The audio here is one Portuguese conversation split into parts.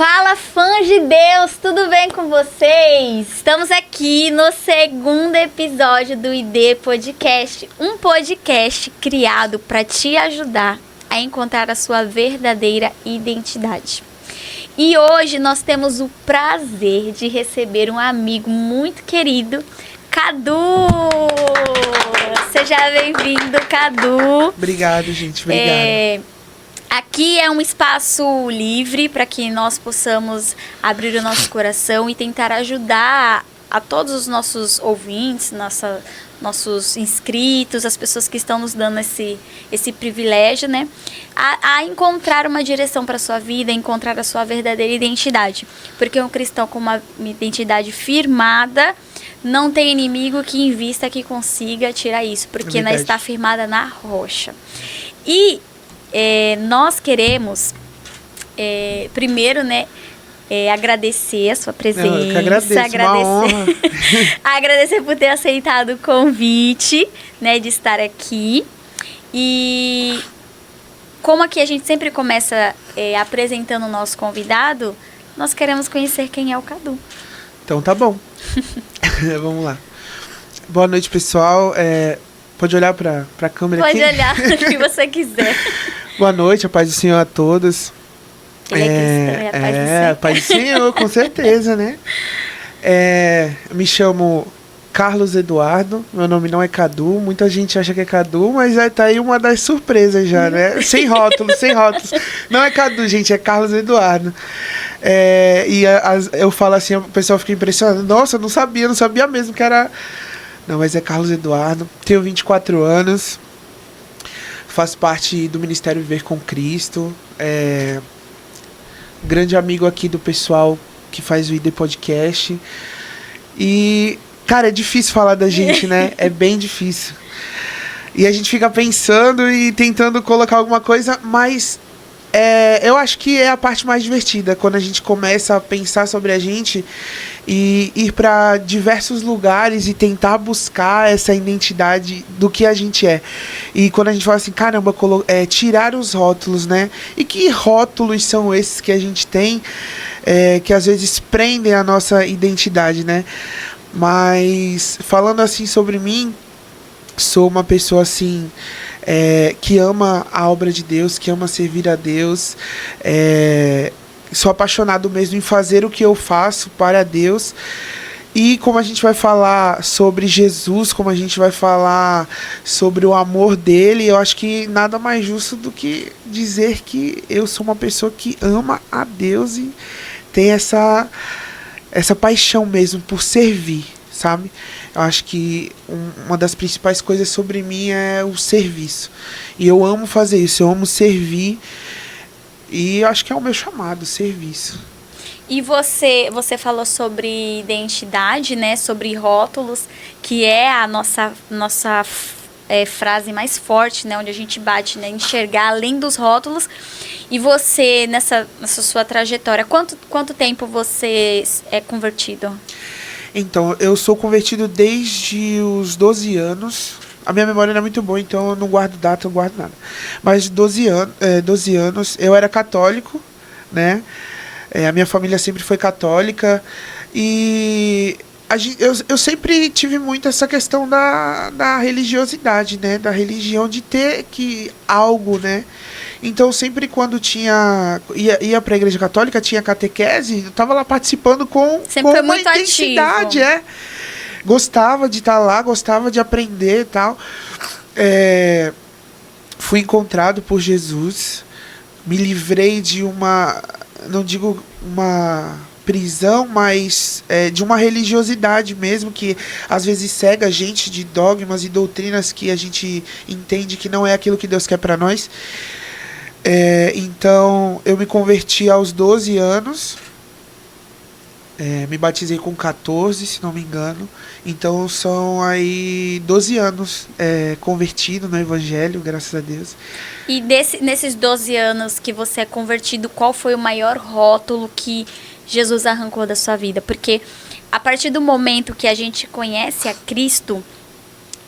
Fala, fãs de Deus, tudo bem com vocês? Estamos aqui no segundo episódio do ID Podcast, um podcast criado para te ajudar a encontrar a sua verdadeira identidade. E hoje nós temos o prazer de receber um amigo muito querido, Cadu! Seja bem-vindo, Cadu! Obrigado, gente, obrigado. Aqui é um espaço livre para que nós possamos abrir o nosso coração e tentar ajudar a todos os nossos ouvintes, nossos inscritos, as pessoas que estão nos dando esse privilégio, né? A encontrar uma direção para a sua vida, encontrar a sua verdadeira identidade. Porque um cristão com uma identidade firmada não tem inimigo que invista que consiga tirar isso, porque ela está firmada na rocha. E nós queremos, primeiro, né, agradecer a sua presença. Eu que agradeço, uma honra. Agradecer por ter aceitado o convite, né, de estar aqui. E como aqui a gente sempre começa apresentando o nosso convidado, nós queremos conhecer quem é o Cadu. Então tá bom. Vamos lá. Boa noite, pessoal. Pode olhar para a câmera aqui? Pode olhar o que você quiser. Boa noite, a paz do Senhor a todos. Ele é cristão, a paz do Senhor. A paz do Senhor, com certeza, né? Me chamo Carlos Eduardo, meu nome não é Cadu, muita gente acha que é Cadu, mas tá aí uma das surpresas já, né? Sem rótulos, sem rótulos. Não é Cadu, gente, é Carlos Eduardo. Eu falo assim, o pessoal fica impressionado. Nossa, eu não sabia mesmo que era... Não, mas é Carlos Eduardo, tenho 24 anos, faço parte do Ministério Viver com Cristo, grande amigo aqui do pessoal que faz o ID Podcast. E, cara, é difícil falar da gente, né? É bem difícil. E a gente fica pensando e tentando colocar alguma coisa, mas eu acho que é a parte mais divertida, quando a gente começa a pensar sobre a gente e ir para diversos lugares e tentar buscar essa identidade do que a gente é. E quando a gente fala assim, caramba, tirar os rótulos, né? E que rótulos são esses que a gente tem, que às vezes prendem a nossa identidade, né? Mas falando assim sobre mim, sou uma pessoa assim... que ama a obra de Deus, que ama servir a Deus, sou apaixonado mesmo em fazer o que eu faço para Deus. E como a gente vai falar sobre Jesus, como a gente vai falar sobre o amor dele, eu acho que nada mais justo do que dizer que eu sou uma pessoa que ama a Deus e tem essa paixão mesmo por servir, sabe? Eu acho que uma das principais coisas sobre mim é o serviço. E eu amo fazer isso, eu amo servir. E eu acho que é o meu chamado, serviço. E você falou sobre identidade, né? Sobre rótulos, que é a nossa frase mais forte, né? Onde a gente bate, né? Enxergar além dos rótulos. E você, nessa sua trajetória, quanto tempo você é convertido? Então, eu sou convertido desde os 12 anos. A minha memória não é muito boa, então eu não guardo data, não guardo nada. Mas 12 anos, eu era católico, né? A minha família sempre foi católica. E eu sempre tive muito essa questão da religiosidade, né? Da religião, de ter algo, né? Então, sempre quando ia para a igreja católica, tinha catequese, eu estava lá participando com uma intensidade, Gostava de estar lá, gostava de aprender e tal. Fui encontrado por Jesus, me livrei de não digo uma prisão, mas de uma religiosidade mesmo, que às vezes cega a gente de dogmas e doutrinas que a gente entende que não é aquilo que Deus quer para nós. Então, eu me converti aos 12 anos, me batizei com 14, se não me engano. Então, são aí 12 anos convertido no Evangelho, graças a Deus. E nesses 12 anos que você é convertido, qual foi o maior rótulo que Jesus arrancou da sua vida? Porque a partir do momento que a gente conhece a Cristo,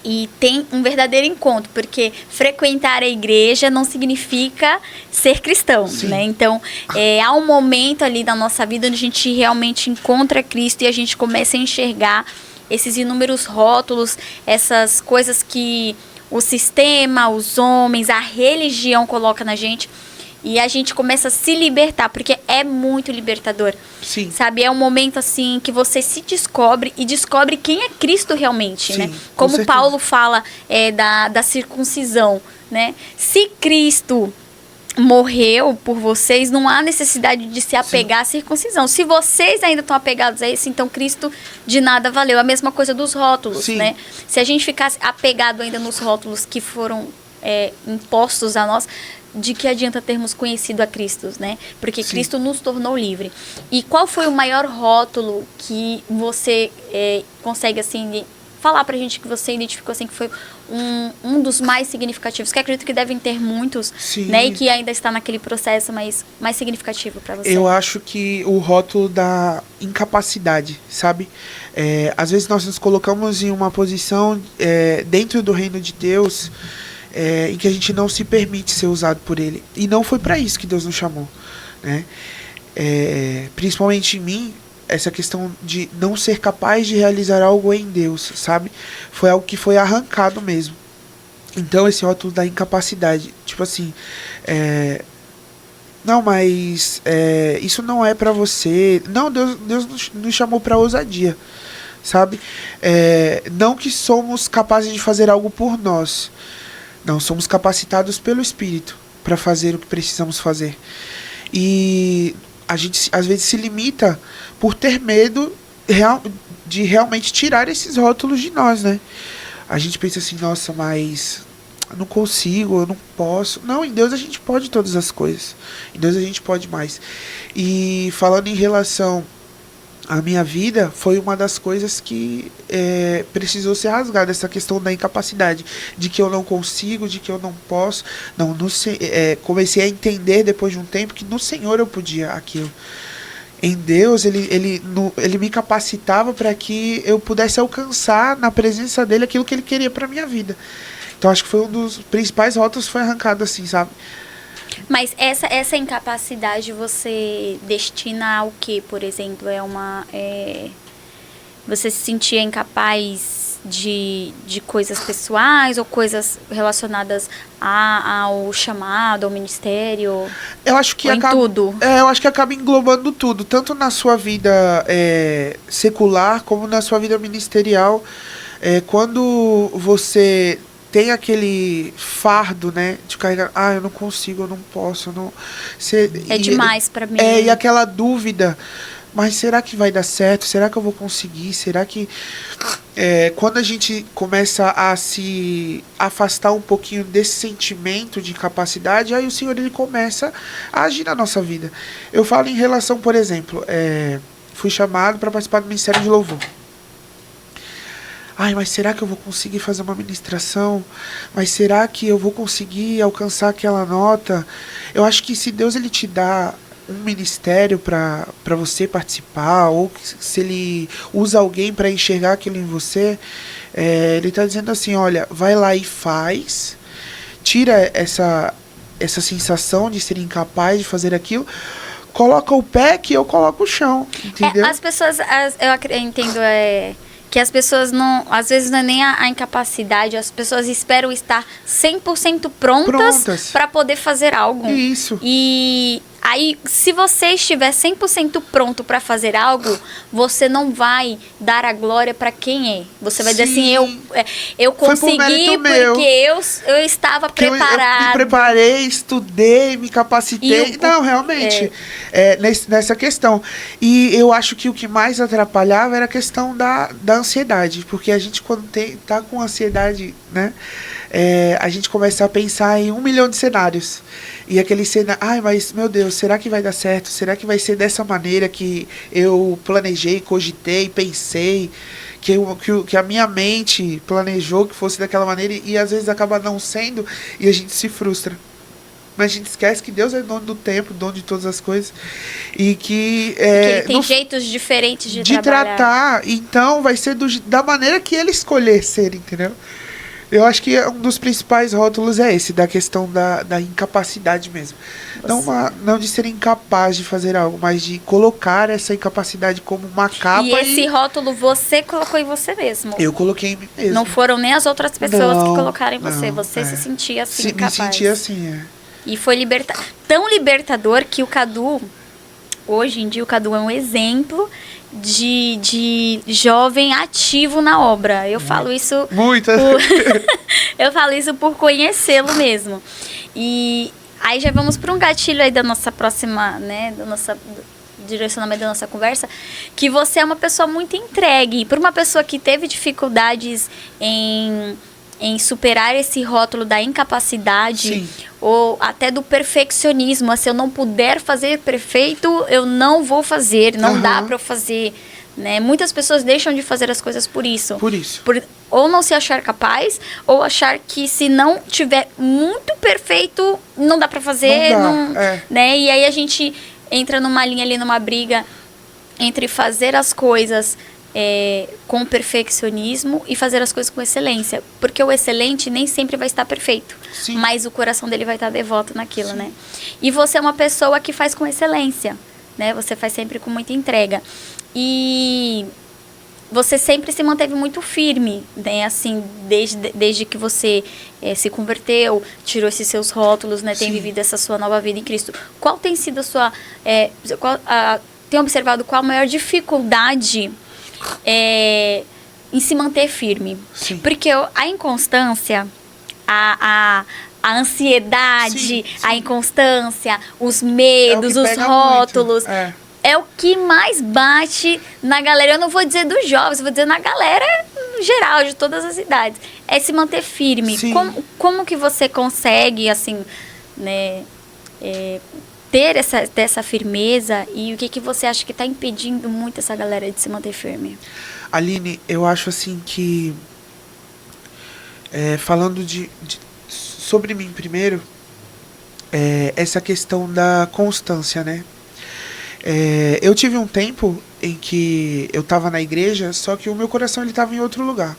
e tem um verdadeiro encontro, porque frequentar a igreja não significa ser cristão, Sim. né? Então, há um momento ali da nossa vida onde a gente realmente encontra Cristo e a gente começa a enxergar esses inúmeros rótulos, essas coisas que o sistema, os homens, a religião coloca na gente, e a gente começa a se libertar, porque é muito libertador. Sim. Sabe, é um momento assim que você se descobre e descobre quem é Cristo realmente, Sim, né? com Como certeza. Paulo fala da circuncisão, né? Se Cristo morreu por vocês, não há necessidade de se apegar à circuncisão. Se vocês ainda estão apegados a isso, então Cristo de nada valeu. A mesma coisa dos rótulos, Sim. né? Se a gente ficasse apegado ainda nos rótulos que foram impostos a nós, de que adianta termos conhecido a Cristo, né? Porque Sim. Cristo nos tornou livre. E qual foi o maior rótulo que você consegue, assim, falar pra gente que você identificou, assim, que foi um dos mais significativos? Que acredito que devem ter muitos, Sim. né? E que ainda está naquele processo mais significativo pra você. Eu acho que o rótulo da incapacidade, sabe? Às vezes nós nos colocamos em uma posição dentro do reino de Deus em que a gente não se permite ser usado por Ele. E não foi para isso que Deus nos chamou, né? Principalmente em mim, essa questão de não ser capaz de realizar algo em Deus, sabe? Foi algo que foi arrancado mesmo. Então esse rótulo da incapacidade, tipo assim, não, mas isso não é pra você. Não, Deus nos chamou pra ousadia, sabe? Não que somos capazes de fazer algo por nós. Não, somos capacitados pelo Espírito para fazer o que precisamos fazer. E a gente às vezes se limita por ter medo de realmente tirar esses rótulos de nós, né? A gente pensa assim, nossa, mas eu não consigo, eu não posso. Não, em Deus a gente pode todas as coisas. Em Deus a gente pode mais. E falando em relação à minha vida, foi uma das coisas que precisou ser rasgada, essa questão da incapacidade, de que eu não consigo, de que eu não posso. Não, comecei a entender depois de um tempo que no Senhor eu podia aquilo. Em Deus, ele me capacitava para que eu pudesse alcançar na presença dele aquilo que ele queria para minha vida. Então acho que foi um dos principais rótulos, foi arrancado assim, sabe? Mas essa incapacidade você destina ao quê, por exemplo? Você se sentia incapaz de coisas pessoais ou coisas relacionadas ao chamado, ao ministério? Eu acho que ou em tudo? Eu acho que acaba englobando tudo, tanto na sua vida secular como na sua vida ministerial. Quando você tem aquele fardo, né, de carregar, eu não consigo, eu não posso, eu não... demais pra mim. E aquela dúvida, mas será que vai dar certo? Será que eu vou conseguir? Será que... quando a gente começa a se afastar um pouquinho desse sentimento de incapacidade, aí o Senhor, ele começa a agir na nossa vida. Eu falo em relação, por exemplo, fui chamado para participar do Ministério de Louvor. Mas será que eu vou conseguir fazer uma ministração? Mas será que eu vou conseguir alcançar aquela nota? Eu acho que se Deus ele te dá um ministério para você participar, ou se ele usa alguém para enxergar aquilo em você, ele está dizendo assim, olha, vai lá e faz, tira essa sensação de ser incapaz de fazer aquilo, coloca o pé que eu coloco o chão, entendeu? As pessoas, eu entendo, que as pessoas não, às vezes não é nem a incapacidade, as pessoas esperam estar 100% prontas para poder fazer algo. Isso. E aí, se você estiver 100% pronto para fazer algo, você não vai dar a glória para quem é. Você vai dizer assim, eu consegui porque eu estava preparado. Eu me preparei, estudei, me capacitei. Não, realmente, nessa questão. E eu acho que o que mais atrapalhava era a questão da ansiedade. Porque a gente, quando tá com ansiedade, né? A gente começa a pensar em 1 milhão de cenários. E aquele cenário, mas meu Deus, será que vai dar certo? Será que vai ser dessa maneira que eu planejei, cogitei, pensei, que a minha mente planejou que fosse daquela maneira, e às vezes acaba não sendo, e a gente se frustra. Mas a gente esquece que Deus é dono do tempo, dono de todas as coisas, e que ele tem jeitos diferentes de trabalhar. Tratar, então vai ser da maneira que ele escolher ser, entendeu? Eu acho que um dos principais rótulos é esse, da questão da incapacidade mesmo. Não de ser incapaz de fazer algo, mas de colocar essa incapacidade como uma capa. E esse rótulo você colocou em você mesmo. Eu coloquei em mim mesmo. Não foram nem as outras pessoas que colocaram em você. Não, Você se sentia assim, me sentia assim, E foi tão libertador que o Cadu, hoje em dia o Cadu é um exemplo de jovem ativo na obra. Eu falo isso eu falo isso por conhecê-lo mesmo. E aí já vamos para um gatilho aí da nossa próxima, né, do direcionamento da nossa conversa, que você é uma pessoa muito entregue. Para uma pessoa que teve dificuldades em superar esse rótulo da incapacidade, sim, ou até do perfeccionismo, se eu não puder fazer perfeito, eu não vou fazer, não dá para eu fazer, né? Muitas pessoas deixam de fazer as coisas por isso. Ou não se achar capaz, ou achar que se não tiver muito perfeito, não dá para fazer, né? E aí a gente entra numa linha ali, numa briga entre fazer as coisas com perfeccionismo e fazer as coisas com excelência. Porque o excelente nem sempre vai estar perfeito. Sim. Mas o coração dele vai estar devoto naquilo, sim, né? E você é uma pessoa que faz com excelência, né? Você faz sempre com muita entrega. E você sempre se manteve muito firme, né? Assim, desde que você se converteu, tirou esses seus rótulos, né? Tem vivido essa sua nova vida em Cristo. Qual tem sido a sua... tem observado qual a maior dificuldade em se manter firme? Sim. Porque a inconstância, a ansiedade, a inconstância, os medos, os rótulos, é o que mais bate na galera. Eu não vou dizer dos jovens, vou dizer na galera geral, de todas as idades. É se manter firme. Como que você consegue, assim, né, ter essa firmeza, e o que você acha que está impedindo muito essa galera de se manter firme? Aline, eu acho assim que, falando sobre mim primeiro, essa questão da constância, né? Eu tive um tempo em que eu estava na igreja, só que o meu coração estava em outro lugar.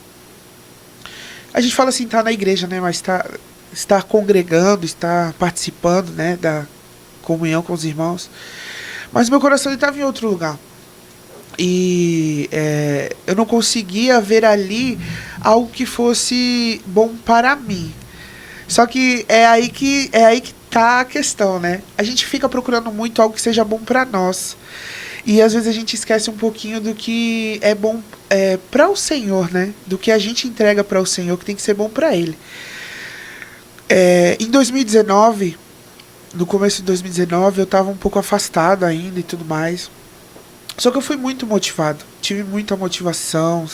A gente fala assim, tá na igreja, né? Mas estar congregando, estar participando, né, da comunhão com os irmãos, mas meu coração estava em outro lugar, e eu não conseguia ver ali algo que fosse bom para mim. Só que é aí que tá a questão, né? A gente fica procurando muito algo que seja bom para nós, e às vezes a gente esquece um pouquinho do que é bom para o Senhor, né? Do que a gente entrega para o Senhor, que tem que ser bom para Ele. Em 2019, no começo de 2019, eu estava um pouco afastado ainda e tudo mais. Só que eu fui muito motivado. Tive muita motivação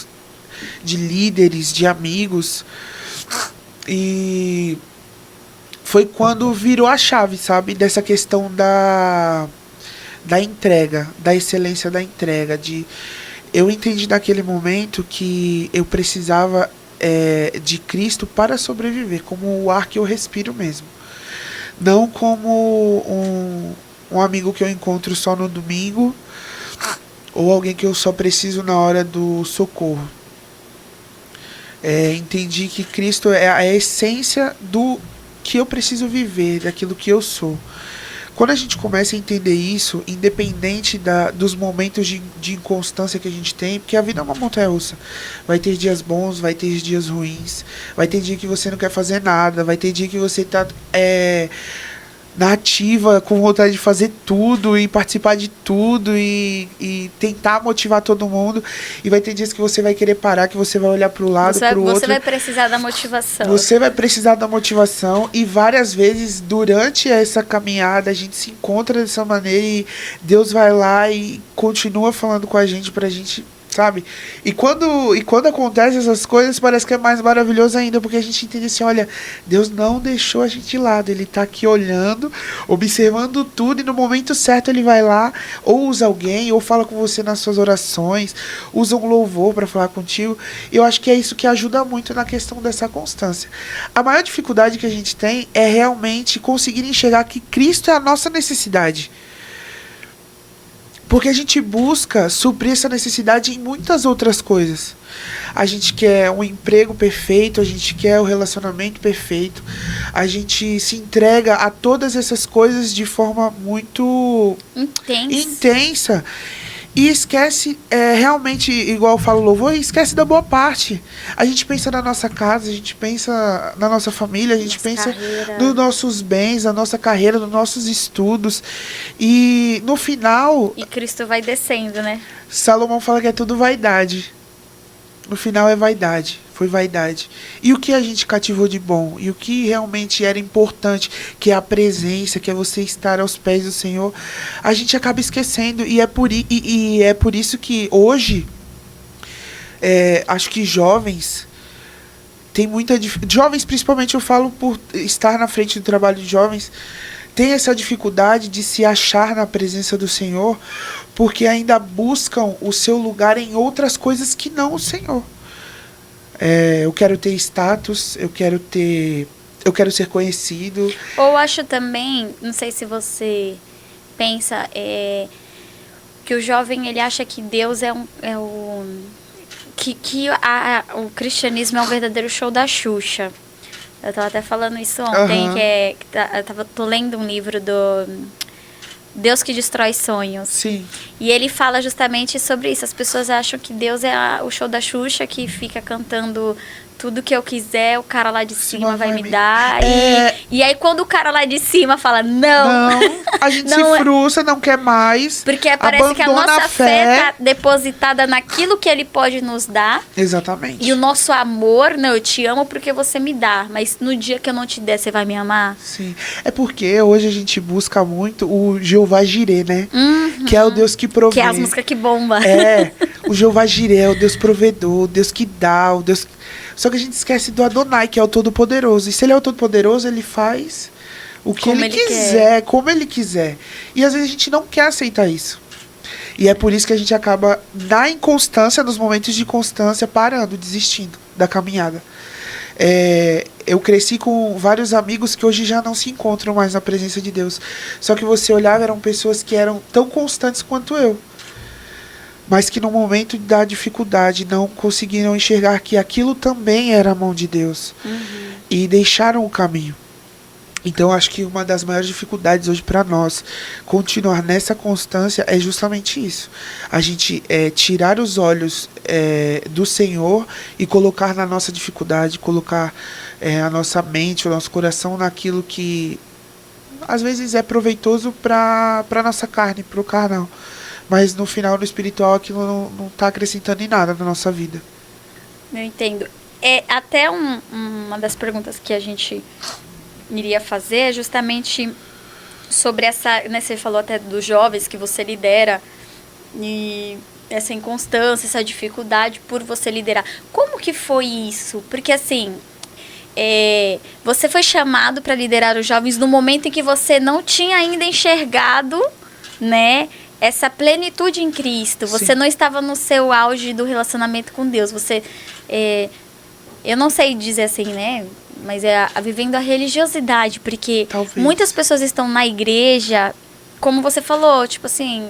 de líderes, de amigos. E foi quando virou a chave, sabe? Dessa questão da entrega, da excelência da entrega. Eu entendi naquele momento que eu precisava de Cristo para sobreviver, como o ar que eu respiro mesmo. Não como um amigo que eu encontro só no domingo, ou alguém que eu só preciso na hora do socorro. Entendi que Cristo é a essência do que eu preciso viver, daquilo que eu sou. Quando a gente começa a entender isso, independente dos momentos de inconstância que a gente tem, porque a vida é uma montanha-russa. Vai ter dias bons, vai ter dias ruins, vai ter dia que você não quer fazer nada, vai ter dia que você tá na ativa, com vontade de fazer tudo e participar de tudo e tentar motivar todo mundo, e vai ter dias que você vai querer parar, que você vai olhar para o lado, para o outro. Você vai precisar da motivação. Você vai precisar da motivação, e várias vezes durante essa caminhada a gente se encontra dessa maneira, e Deus vai lá e continua falando com a gente pra gente, sabe? E quando acontecem essas coisas, parece que é mais maravilhoso ainda, porque a gente entende assim, olha, Deus não deixou a gente de lado, Ele tá aqui olhando, observando tudo, e no momento certo Ele vai lá, ou usa alguém, ou fala com você nas suas orações, usa um louvor para falar contigo. Eu acho que é isso que ajuda muito na questão dessa constância. A maior dificuldade que a gente tem é realmente conseguir enxergar que Cristo é a nossa necessidade. Porque a gente busca suprir essa necessidade em muitas outras coisas. a gente quer um emprego perfeito, a gente quer o relacionamento perfeito, a gente se entrega a todas essas coisas de forma muito intensa. E esquece, realmente, igual fala o louvor, esquece da boa parte. A gente pensa na nossa casa, a gente pensa na nossa família, a gente pensa nos nossos bens, na nossa carreira, nos nossos estudos. E no final... E Cristo vai descendo, né? Salomão fala que é tudo vaidade. No final é vaidade, foi vaidade. E o que a gente cativou de bom? E o que realmente era importante, que é a presença, que é você estar aos pés do Senhor, a gente acaba esquecendo. E é por isso que hoje, acho que jovens, tem muita jovens principalmente, eu falo por estar na frente do trabalho de jovens, tem essa dificuldade de se achar na presença do Senhor, porque ainda buscam o seu lugar em outras coisas que não o Senhor. Eu quero ter status, eu quero ser conhecido. Ou acho também, não sei se você pensa, que o jovem ele acha que Deus o cristianismo é um verdadeiro show da Xuxa. Eu estava até falando isso ontem, tô lendo um livro do Deus que Destrói Sonhos. Sim. E ele fala justamente sobre isso. As pessoas acham que Deus é o show da Xuxa, que fica cantando tudo que eu quiser, o cara lá de cima vai me dar. E aí quando o cara lá de cima fala, não a gente se frustra, não quer mais. Porque parece que a nossa fé tá depositada naquilo que ele pode nos dar. Exatamente. E o nosso amor, não, eu te amo porque você me dá. Mas no dia que eu não te der, você vai me amar? Sim. É porque hoje a gente busca muito o Jeová Jireh, né? Uhum. Que é o Deus que provê. Que é as músicas que bombam. O Jeová Jireh é o Deus provedor, o Deus que dá, o Deus... Só que a gente esquece do Adonai, que é o Todo-Poderoso. E se ele é o Todo-Poderoso, ele faz o que ele quiser, como ele quiser. E às vezes a gente não quer aceitar isso. E é por isso que a gente acaba, na inconstância, nos momentos de constância, parando, desistindo da caminhada. Eu cresci com vários amigos que hoje já não se encontram mais na presença de Deus. Só que você olhava, eram pessoas que eram tão constantes quanto eu, mas que no momento da dificuldade não conseguiram enxergar que aquilo também era a mão de Deus. E deixaram o caminho. Então acho que uma das maiores dificuldades hoje para nós continuar nessa constância é justamente isso. A gente tirar os olhos do Senhor e colocar na nossa dificuldade, colocar a nossa mente, o nosso coração naquilo que às vezes é proveitoso para a nossa carne, para o carnal. Mas no final, no espiritual, aquilo não está acrescentando em nada na nossa vida. Eu entendo. Até uma das perguntas que a gente iria fazer é justamente sobre essa, né, você falou até dos jovens que você lidera e essa inconstância, essa dificuldade por você liderar. Como que foi isso? Porque assim, você foi chamado para liderar os jovens no momento em que você não tinha ainda enxergado, né, essa plenitude em Cristo. Você Sim. não estava no seu auge do relacionamento com Deus. Você, eu não sei dizer assim, né? Mas vivendo a religiosidade, porque Talvez. Muitas pessoas estão na igreja, como você falou, tipo assim,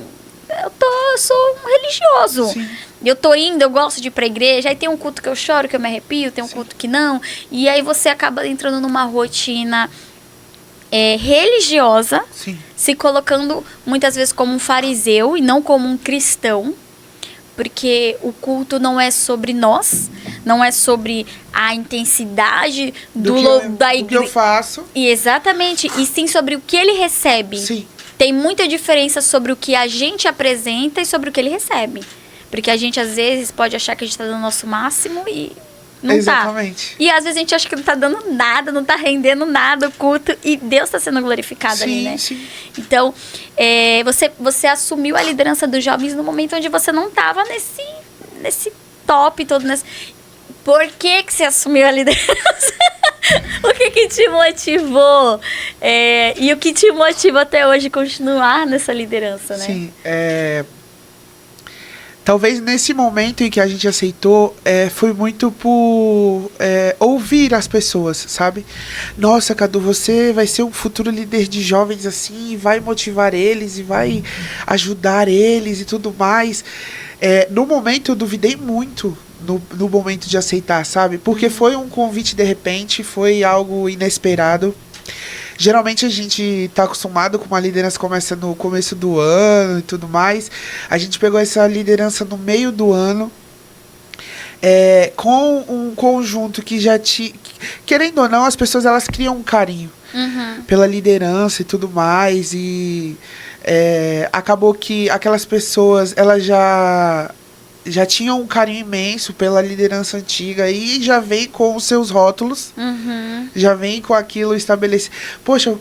eu sou um religioso. Sim. Eu tô indo, eu gosto de ir pra igreja, aí tem um culto que eu choro, que eu me arrepio, tem um Sim. culto que não, e aí você acaba entrando numa rotina religiosa, Sim. se colocando muitas vezes como um fariseu e não como um cristão, porque o culto não é sobre nós, não é sobre a intensidade da igreja. Do que eu faço. E exatamente, e sim sobre o que ele recebe. Sim. Tem muita diferença sobre o que a gente apresenta e sobre o que ele recebe. Porque a gente, às vezes, pode achar que a gente está dando o nosso máximo e não Exatamente. tá. E às vezes a gente acha que não tá dando nada, não tá rendendo nada o culto. E Deus está sendo glorificado sim, ali, né? Sim. Então, você assumiu a liderança dos jovens no momento onde você não tava nesse top todo. Por que você assumiu a liderança? O que te motivou? E o que te motiva até hoje continuar nessa liderança, né? Sim, talvez nesse momento em que a gente aceitou, foi muito por ouvir as pessoas, sabe? Nossa, Cadu, você vai ser um futuro líder de jovens assim, e vai motivar eles, e vai ajudar eles e tudo mais. No momento eu duvidei muito no momento de aceitar, sabe? Porque foi um convite de repente, foi algo inesperado. Geralmente a gente tá acostumado com uma liderança que começa no começo do ano e tudo mais. A gente pegou essa liderança no meio do ano, com um conjunto que já tinha... Querendo ou não, as pessoas elas criam um carinho pela liderança e tudo mais. E acabou que aquelas pessoas elas já tinham um carinho imenso pela liderança antiga e já vem com os seus rótulos, já vem com aquilo estabelecido. Poxa,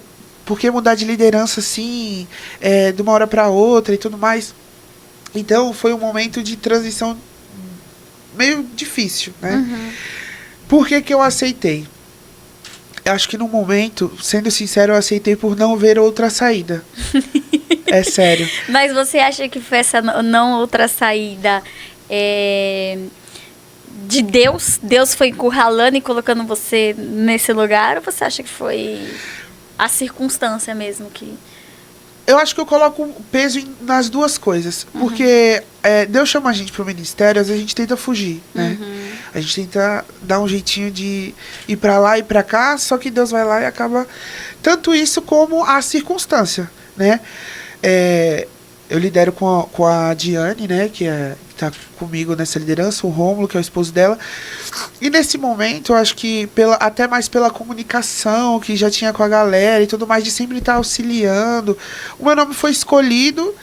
por que mudar de liderança assim, de uma hora para outra e tudo mais? Então, foi um momento de transição meio difícil, né? Por que que eu aceitei? Eu acho que no momento, sendo sincero, eu aceitei por não ver outra saída. É sério. Mas você acha que foi essa não outra saída de Deus? Deus foi encurralando e colocando você nesse lugar? Ou você acha que foi a circunstância mesmo que... Eu acho que eu coloco peso nas duas coisas. Porque Deus chama a gente pro ministério, às vezes a gente tenta fugir, né? A gente tenta dar um jeitinho de ir pra lá e pra cá, só que Deus vai lá e acaba... Tanto isso como a circunstância, né? Eu lidero com a Diane, né? Que tá comigo nessa liderança, o Rômulo, que é o esposo dela. E nesse momento, eu acho que até mais pela comunicação que já tinha com a galera e tudo mais, de sempre estar auxiliando. O meu nome foi escolhido,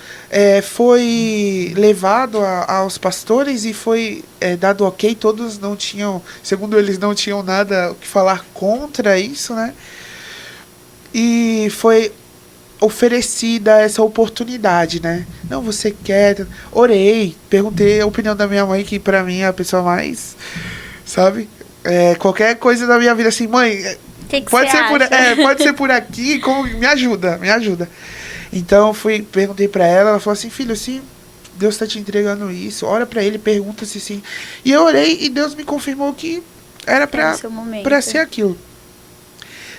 foi levado aos pastores e foi dado ok. Todos não tinham, segundo eles, não tinham nada o que falar contra isso, né? E foi oferecida essa oportunidade, né? Não, você quer... Orei, perguntei a opinião da minha mãe, que pra mim é a pessoa mais... Sabe? Qualquer coisa da minha vida, assim, mãe... Que pode ser pode ser por aqui, me ajuda. Então, perguntei pra ela falou assim, filho, se Deus tá te entregando isso, ora pra ele, pergunta se sim. E eu orei e Deus me confirmou que era pra ser aquilo.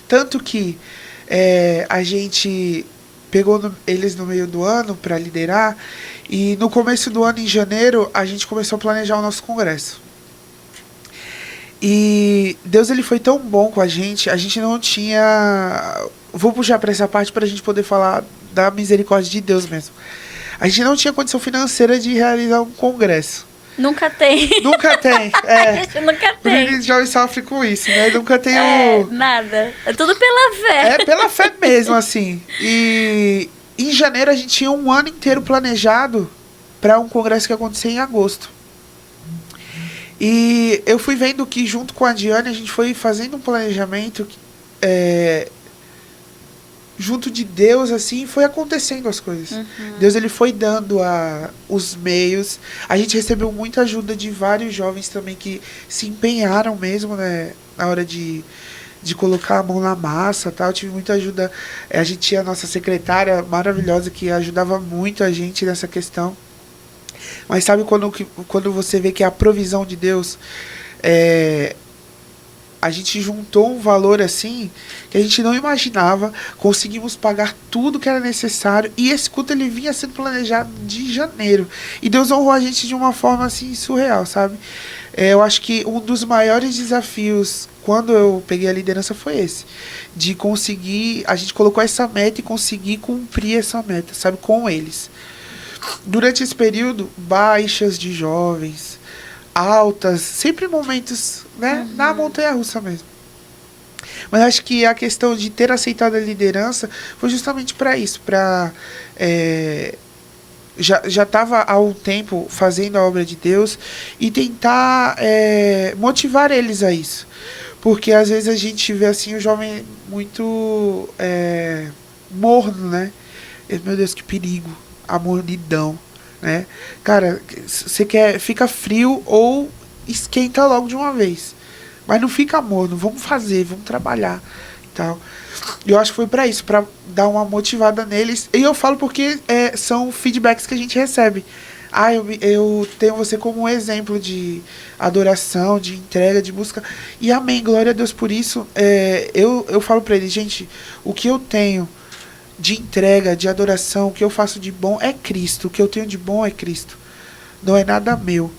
Tanto que a gente pegou eles no meio do ano para liderar e no começo do ano, em janeiro, a gente começou a planejar o nosso congresso. E Deus ele foi tão bom com a gente não tinha... Vou puxar para essa parte para a gente poder falar da misericórdia de Deus mesmo. A gente não tinha condição financeira de realizar um congresso. Nunca tem. Nunca tem. A gente nunca tem. O menino jovem sofre com isso, né? Nunca tem nada. É tudo pela fé. É pela fé mesmo, assim. E em janeiro a gente tinha um ano inteiro planejado para um congresso que ia acontecer em agosto. E eu fui vendo que junto com a Diane a gente foi fazendo um planejamento junto de Deus, assim, foi acontecendo as coisas. Deus, ele foi dando os meios. A gente recebeu muita ajuda de vários jovens também que se empenharam mesmo, né, na hora de colocar a mão na massa, tal. Eu tive muita ajuda. A gente tinha a nossa secretária maravilhosa que ajudava muito a gente nessa questão. Mas sabe quando você vê que a provisão de Deus... A gente juntou um valor assim que a gente não imaginava, conseguimos pagar tudo que era necessário e esse culto ele vinha sendo planejado de janeiro e Deus honrou a gente de uma forma assim surreal, sabe? Eu acho que um dos maiores desafios quando eu peguei a liderança foi esse, de conseguir, a gente colocou essa meta e conseguir cumprir essa meta, sabe, com eles. Durante esse período, baixas de jovens, altas, sempre momentos, né, na montanha-russa mesmo. Mas acho que a questão de ter aceitado a liderança foi justamente para isso, para já estava há um tempo fazendo a obra de Deus e tentar motivar eles a isso, porque às vezes a gente vê assim o jovem muito morno, né? Meu Deus, que perigo, a mornidão. Né? Cara, você fica frio ou esquenta logo de uma vez, mas não fica morno, vamos fazer, vamos trabalhar e tal. E eu acho que foi pra isso, pra dar uma motivada neles. E eu falo porque são feedbacks que a gente recebe. Eu tenho você como um exemplo de adoração, de entrega, de música. E amém, glória a Deus por isso. Eu falo pra eles, gente, o que eu tenho de entrega, de adoração, o que eu faço de bom é Cristo. O que eu tenho de bom é Cristo. Não é nada meu.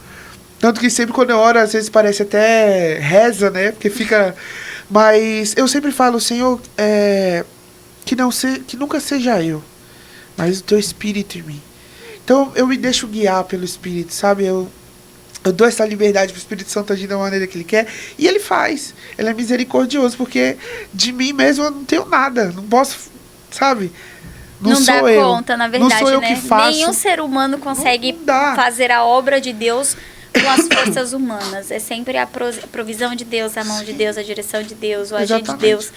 Tanto que sempre quando eu oro, às vezes parece até reza, né? Porque fica... Mas eu sempre falo, Senhor, que nunca seja eu, mas o teu Espírito em mim. Então eu me deixo guiar pelo Espírito, sabe? Eu dou essa liberdade pro Espírito Santo agir da maneira que ele quer. E ele faz. Ele é misericordioso, porque de mim mesmo eu não tenho nada. Não posso, sabe? Não dá conta, na verdade, não sou eu né? que faço. Nenhum ser humano consegue Não fazer a obra de Deus com as forças humanas. É sempre a provisão de Deus, a mão de Deus, a direção de Deus, o agir de Exatamente. Deus.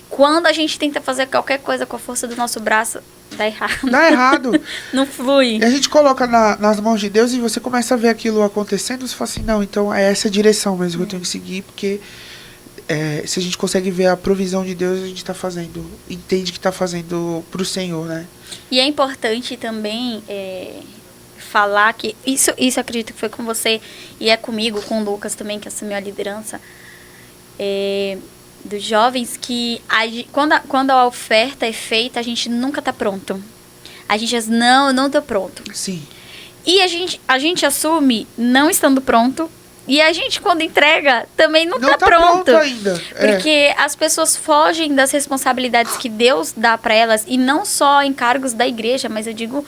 Quando a gente tenta fazer qualquer coisa com a força do nosso braço, dá errado. Dá errado. Não flui. E a gente coloca nas mãos de Deus e você começa a ver aquilo acontecendo e você fala assim, não, então é essa direção mesmo que eu tenho que seguir, porque se a gente consegue ver a provisão de Deus, a gente está fazendo, entende que está fazendo pro Senhor, né? E é importante também falar que isso eu acredito que foi com você e é comigo, com o Lucas também, que assumiu a liderança dos jovens, que quando a oferta é feita, a gente nunca está pronto. A gente diz, não estou pronto. Sim. E a gente assume não estando pronto. E a gente, quando entrega, também não tá pronto ainda. Porque as pessoas fogem das responsabilidades que Deus dá para elas. E não só em cargos da igreja, mas eu digo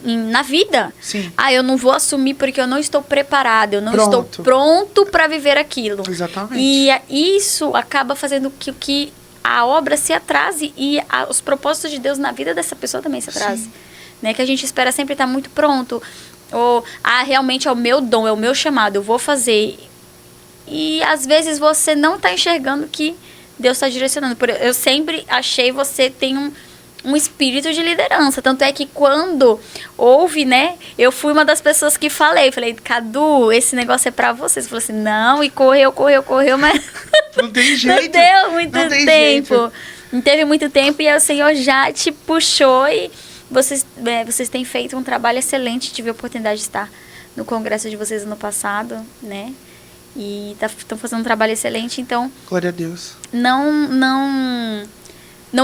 na vida. Sim. Eu não vou assumir porque eu não estou preparado. Eu não Pronto. estou pronto para viver aquilo. Exatamente. E isso acaba fazendo que a obra se atrase. E os propósitos de Deus na vida dessa pessoa também se atrasem. Né? Que a gente espera sempre estar muito pronto. Ou, realmente é o meu dom, é o meu chamado, eu vou fazer. E às vezes você não está enxergando que Deus está direcionando. Eu sempre achei você tem um espírito de liderança. Tanto é que quando houve, né, eu fui uma das pessoas que falei, Cadu, esse negócio é pra você. Você falou assim, não, e correu, mas não tem jeito. Não deu muito tempo. Jeito. Não teve muito tempo e aí o Senhor já te puxou e vocês têm feito um trabalho excelente. Tive a oportunidade de estar no congresso de vocês ano passado, né? E estão fazendo um trabalho excelente, então... Glória a Deus. Não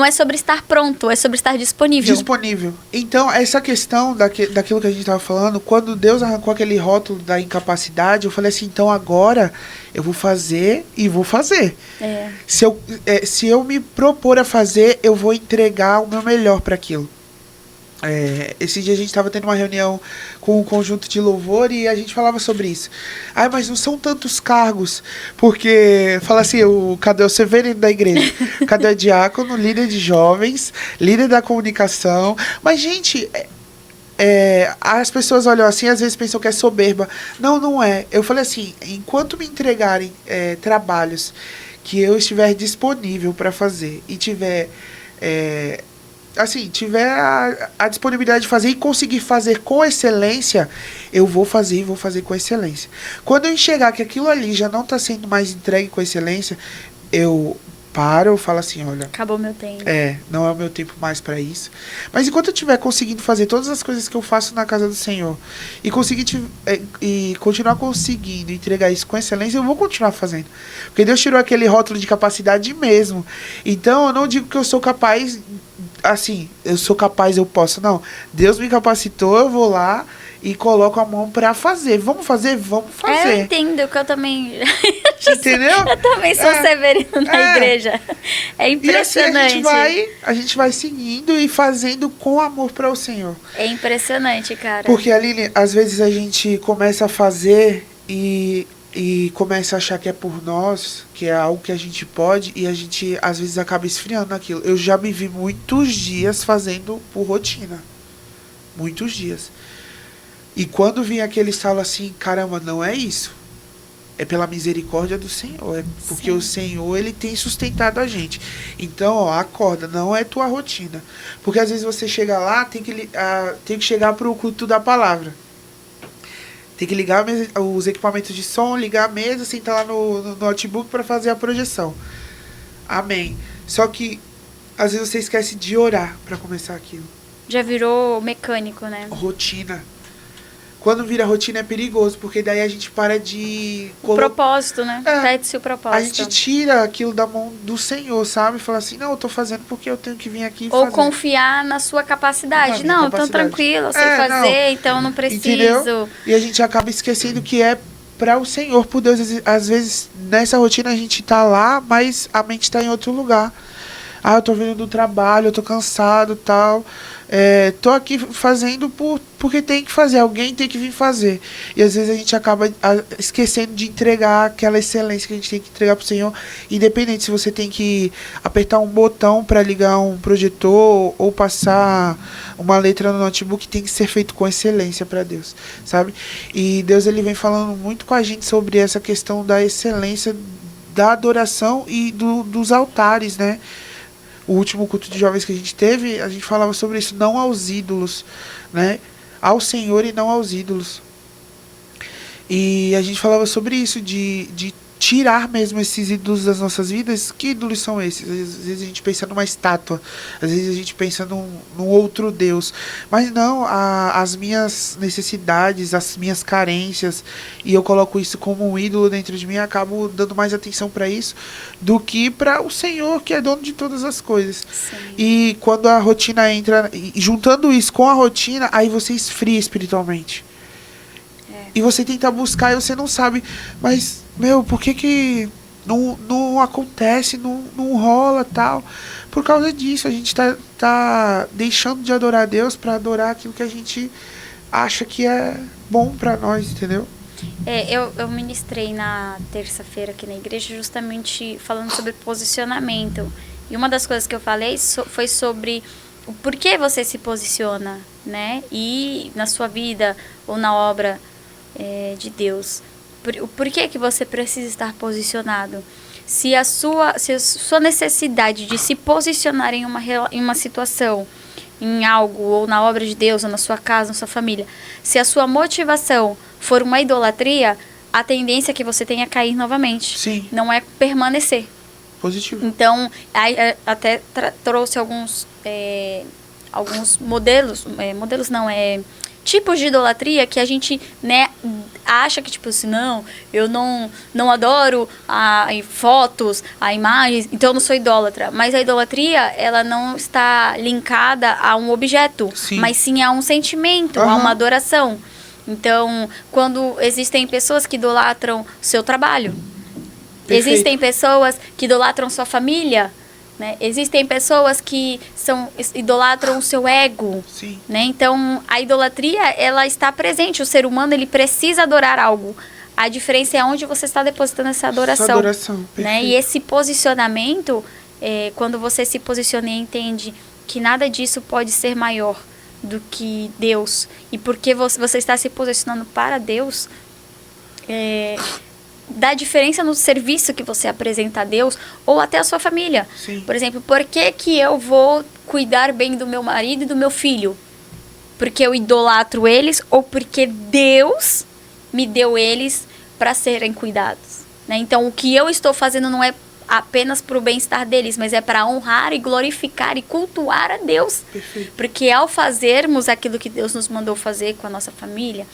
é sobre estar pronto, é sobre estar disponível. Disponível. Então, essa questão daquilo que a gente estava falando, quando Deus arrancou aquele rótulo da incapacidade, eu falei assim, então agora eu vou fazer e vou fazer. Se eu me propor a fazer, eu vou entregar o meu melhor para aquilo. Esse dia a gente estava tendo uma reunião com um conjunto de louvor e a gente falava sobre isso. Mas não são tantos cargos, porque fala assim, cadê o severino da igreja? Cadê o diácono, líder de jovens, líder da comunicação? Mas, gente, as pessoas olham assim, às vezes pensam que é soberba. Não é. Eu falei assim, enquanto me entregarem trabalhos que eu estiver disponível para fazer e tiver a disponibilidade de fazer e conseguir fazer com excelência, eu vou fazer e vou fazer com excelência. Quando eu enxergar que aquilo ali já não está sendo mais entregue com excelência, eu falo assim, olha... Acabou meu tempo. Não é o meu tempo mais para isso. Mas enquanto eu estiver conseguindo fazer todas as coisas que eu faço na casa do Senhor e continuar conseguindo entregar isso com excelência, eu vou continuar fazendo. Porque Deus tirou aquele rótulo de capacidade mesmo. Então, eu não digo que eu sou capaz... Assim, eu sou capaz, eu posso. Não, Deus me capacitou, eu vou lá e coloco a mão pra fazer. Vamos fazer? Vamos fazer. Eu entendo que eu também... Entendeu? Eu também sou severino na igreja. É impressionante. E assim a gente vai seguindo e fazendo com amor para o Senhor. É impressionante, cara. Porque, Aline, às vezes a gente começa a fazer e começa a achar que é por nós, que é algo que a gente pode, e a gente às vezes acaba esfriando naquilo. Eu já me vi muitos dias fazendo por rotina. Muitos dias. E quando vinha aquele estalo assim, caramba, não é isso. É pela misericórdia do Senhor. É porque o Senhor, Ele tem sustentado a gente. Então, acorda, não é tua rotina. Porque às vezes você chega lá, tem que chegar para o culto da palavra. Tem que ligar os equipamentos de som, ligar a mesa, sentar lá no notebook para fazer a projeção. Amém. Só que, às vezes você esquece de orar para começar aquilo. Já virou mecânico, né? Rotina. quando vira rotina é perigoso, porque daí a gente para de... O propósito, né? Perde-se o propósito. A gente tira aquilo da mão do Senhor, sabe? Fala assim, não, eu tô fazendo porque eu tenho que vir aqui Ou fazer. confiar na sua capacidade. Não, então tranquilo, eu sei fazer, então eu não preciso. Entendeu? E a gente acaba esquecendo que é para o Senhor, por Deus. Às vezes, nessa rotina a gente tá lá, mas a mente tá em outro lugar. Ah, eu tô vindo do trabalho, eu tô cansado e tal. Tô aqui fazendo porque tem que fazer, alguém tem que vir fazer. E às vezes a gente acaba esquecendo de entregar aquela excelência que a gente tem que entregar pro Senhor. Independente se você tem que apertar um botão para ligar um projetor ou passar uma letra no notebook, tem que ser feito com excelência para Deus, sabe? E Deus, ele vem falando muito com a gente sobre essa questão da excelência da adoração e dos altares, né? O último culto de jovens que a gente teve, a gente falava sobre isso, não aos ídolos, né? Ao Senhor e não aos ídolos. E a gente falava sobre isso, de tirar mesmo esses ídolos das nossas vidas. Que ídolos são esses? Às vezes a gente pensa numa estátua, às vezes a gente pensa num outro Deus. Mas não, as minhas necessidades, as minhas carências, e eu coloco isso como um ídolo dentro de mim, acabo dando mais atenção para isso do que para o Senhor, que é dono de todas as coisas. Sim. E quando a rotina entra, juntando isso com a rotina, aí você esfria espiritualmente. E você tenta buscar e você não sabe, mas, por que não acontece, não rola, tal? Por causa disso, a gente tá deixando de adorar a Deus para adorar aquilo que a gente acha que é bom para nós, entendeu? Eu ministrei na terça-feira aqui na igreja justamente falando sobre posicionamento. E uma das coisas que eu falei foi sobre o porquê você se posiciona, né? E na sua vida ou na obra de Deus. O porquê que você precisa estar posicionado? Se a sua necessidade de se posicionar em uma situação, em algo, ou na obra de Deus, ou na sua casa, na sua família, se a sua motivação for uma idolatria, a tendência é que você tenha a cair novamente. Sim. Não é permanecer. Positivo. Então, até trouxe alguns modelos não, tipos de idolatria que a gente, né, acha que, tipo assim, não, eu não adoro fotos, imagens, então eu não sou idólatra. Mas a idolatria, ela não está linkada a um objeto, sim, mas sim a um sentimento, a uma adoração. Então, quando existem pessoas que idolatram o seu trabalho, existem pessoas que idolatram sua família, né? Existem pessoas que idolatram o seu ego. Sim. Né? Então, a idolatria, ela está presente. O ser humano, ele precisa adorar algo. A diferença é onde você está depositando essa adoração. Essa adoração, né? E esse posicionamento, quando você se posiciona e entende que nada disso pode ser maior do que Deus, e porque você está se posicionando para Deus, dá diferença no serviço que você apresenta a Deus ou até a sua família. Sim. Por exemplo, por que eu vou cuidar bem do meu marido e do meu filho? Porque eu idolatro eles ou porque Deus me deu eles para serem cuidados? Né? Então, o que eu estou fazendo não é apenas para o bem-estar deles, mas é para honrar e glorificar e cultuar a Deus. Perfeito. Porque ao fazermos aquilo que Deus nos mandou fazer com a nossa família,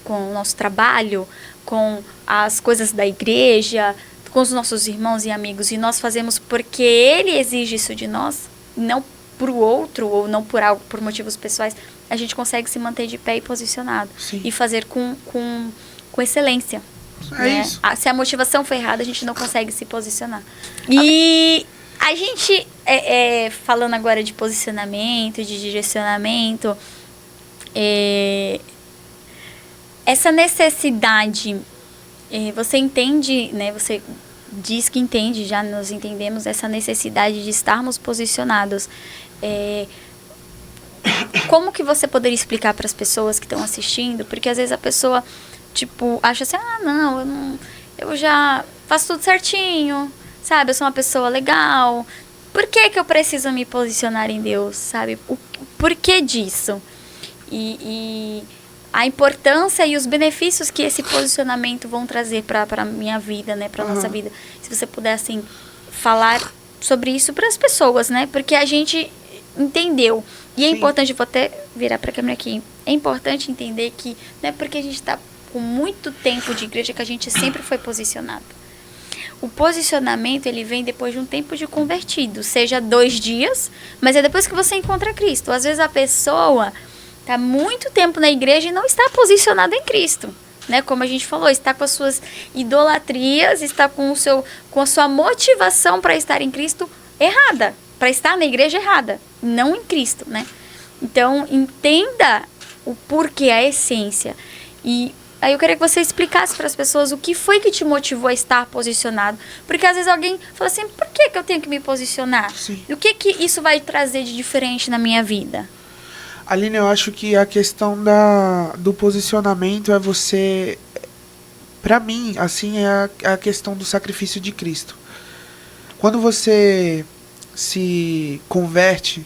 com o nosso trabalho, com as coisas da igreja, com os nossos irmãos e amigos, e nós fazemos porque Ele exige isso de nós, não por outro, ou não por motivos pessoais, a gente consegue se manter de pé e posicionado. Sim. E fazer com excelência. É isso. Se a motivação for errada, a gente não consegue se posicionar. E a gente, falando agora de posicionamento, de direcionamento, essa necessidade, você entende, né? Você diz que entende, já nós entendemos essa necessidade de estarmos posicionados. Como que você poderia explicar para as pessoas que estão assistindo? Porque às vezes a pessoa, tipo, acha assim, eu já faço tudo certinho, sabe? Eu sou uma pessoa legal. Por que eu preciso me posicionar em Deus, sabe? O porquê disso? E a importância e os benefícios que esse posicionamento vão trazer para a minha vida, né? Para a nossa vida. Se você puder, assim, falar sobre isso para as pessoas, né? Porque a gente entendeu. E é importante, vou até virar para a câmera aqui. é importante entender que não é porque a gente está com muito tempo de igreja que a gente sempre foi posicionado. O posicionamento, ele vem depois de um tempo de convertido, seja 2 dias, mas é depois que você encontra Cristo. Às vezes a pessoa está muito tempo na igreja e não está posicionada em Cristo, né? Como a gente falou, está com as suas idolatrias, está com a sua motivação para estar em Cristo errada, para estar na igreja errada, não em Cristo, né? Então, entenda o porquê, a essência. E aí eu queria que você explicasse para as pessoas o que foi que te motivou a estar posicionado. Porque às vezes alguém fala assim, por que eu tenho que me posicionar? Sim. O que isso vai trazer de diferente na minha vida? Aline, eu acho que a questão do posicionamento é você... Pra mim, assim, é a questão do sacrifício de Cristo. Quando você se converte,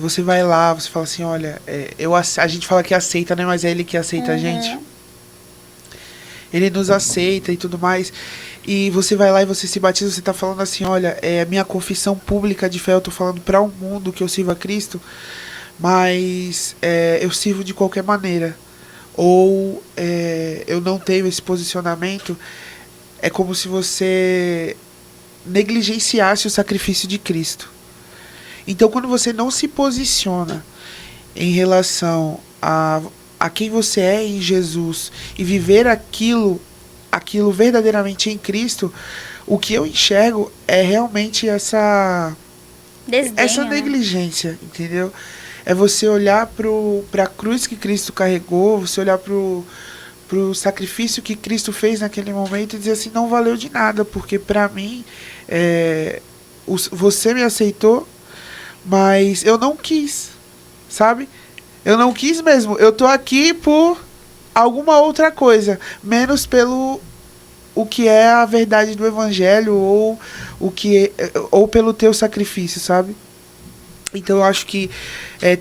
você vai lá, você fala assim, olha, a gente fala que aceita, né? Mas é Ele que aceita a gente. Ele nos aceita e tudo mais. E você vai lá e você se batiza, você tá falando assim, olha, é minha confissão pública de fé, eu tô falando para o mundo que eu sirvo a Cristo, mas eu sirvo de qualquer maneira. Ou eu não tenho esse posicionamento. É como se você negligenciasse o sacrifício de Cristo. Então, quando você não se posiciona em relação a quem você é em Jesus e viver aquilo verdadeiramente em Cristo, o que eu enxergo é realmente essa negligência, entendeu? É você olhar para a cruz que Cristo carregou, você olhar pro sacrifício que Cristo fez naquele momento e dizer assim, não valeu de nada, porque para mim você me aceitou, mas eu não quis, sabe? Eu não quis mesmo. Eu tô aqui por alguma outra coisa, menos pelo o que é a verdade do evangelho ou pelo teu sacrifício, sabe? Então eu acho que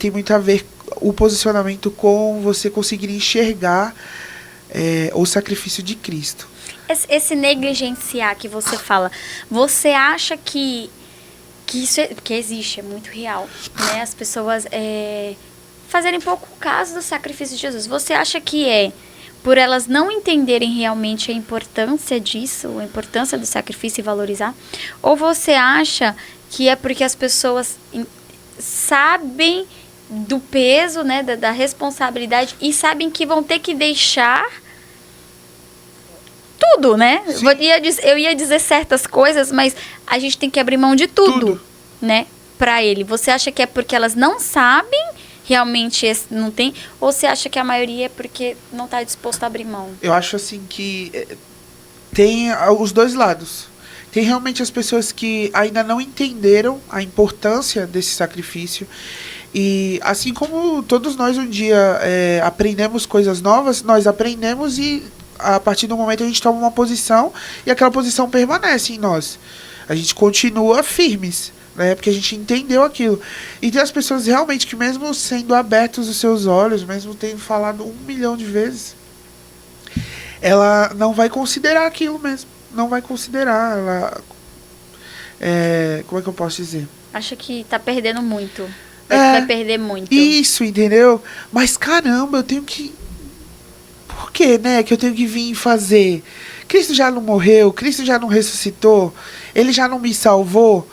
tem muito a ver o posicionamento com você conseguir enxergar o sacrifício de Cristo. Esse negligenciar que você fala, você acha que isso que existe, é muito real, né? As pessoas fazerem pouco caso do sacrifício de Jesus. Você acha que por elas não entenderem realmente a importância disso, a importância do sacrifício e valorizar? Ou você acha que é porque as pessoas sabem do peso, né, da responsabilidade e sabem que vão ter que deixar tudo, né? Eu ia dizer certas coisas, mas a gente tem que abrir mão de tudo. Né? Pra Ele. Você acha que é porque elas não sabem, realmente não tem? Ou você acha que a maioria é porque não está disposto a abrir mão? Eu acho assim que tem os dois lados. Tem realmente as pessoas que ainda não entenderam a importância desse sacrifício. E assim como todos nós um dia aprendemos coisas novas, nós aprendemos e a partir do momento a gente toma uma posição e aquela posição permanece em nós. A gente continua firmes, né? Porque a gente entendeu aquilo. E tem as pessoas realmente que mesmo sendo abertos os seus olhos, mesmo tendo falado 1 milhão de vezes, ela não vai considerar aquilo mesmo. Não vai considerar. Ela, como é que eu posso dizer? Acha que tá perdendo muito. Vai perder muito. Isso, entendeu? Mas caramba, eu tenho que... Por que, né? Que eu tenho que vir fazer? Cristo já não morreu? Cristo já não ressuscitou? Ele já não me salvou?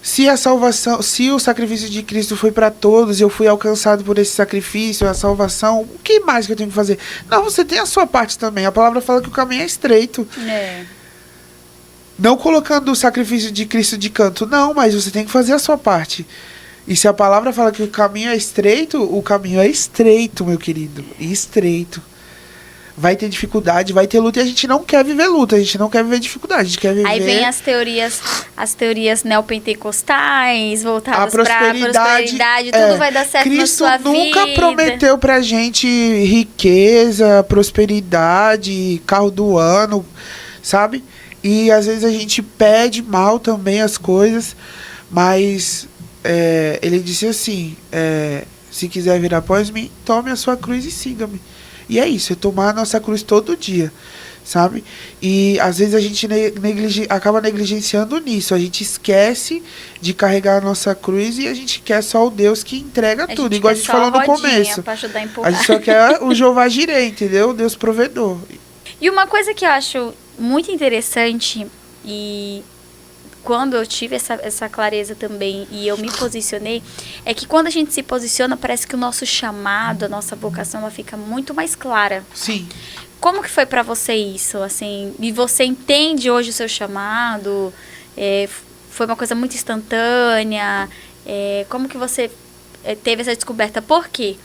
Se a salvação, se o sacrifício de Cristo foi para todos, eu fui alcançado por esse sacrifício, a salvação, o que mais que eu tenho que fazer? Não, você tem a sua parte também. A palavra fala que o caminho é estreito. Não colocando o sacrifício de Cristo de canto, não, mas você tem que fazer a sua parte. E se a palavra fala que o caminho é estreito, meu querido. Estreito. Vai ter dificuldade, vai ter luta, e a gente não quer viver luta, a gente não quer viver dificuldade, a gente quer viver... Aí vem as teorias neopentecostais, voltadas para prosperidade, tudo vai dar certo Cristo na sua vida. Cristo nunca prometeu pra gente riqueza, prosperidade, carro do ano, sabe? E às vezes a gente pede mal também as coisas, mas ele disse assim, se quiser vir após mim, tome a sua cruz e siga-me. E é isso, é tomar a nossa cruz todo dia. sabe? E às vezes a gente acaba negligenciando nisso. A gente esquece de carregar a nossa cruz e a gente quer só o Deus que entrega tudo, igual a gente falou no começo. Pra ajudar a empurrar. A gente só quer o Jeová Jireh, entendeu? O Deus provedor. E uma coisa que eu acho muito interessante, e quando eu tive essa clareza também e eu me posicionei, é que quando a gente se posiciona, parece que o nosso chamado, a nossa vocação, ela fica muito mais clara. Sim. Como que foi pra você isso, assim? E você entende hoje o seu chamado? Foi uma coisa muito instantânea? Como que você teve essa descoberta? Por quê?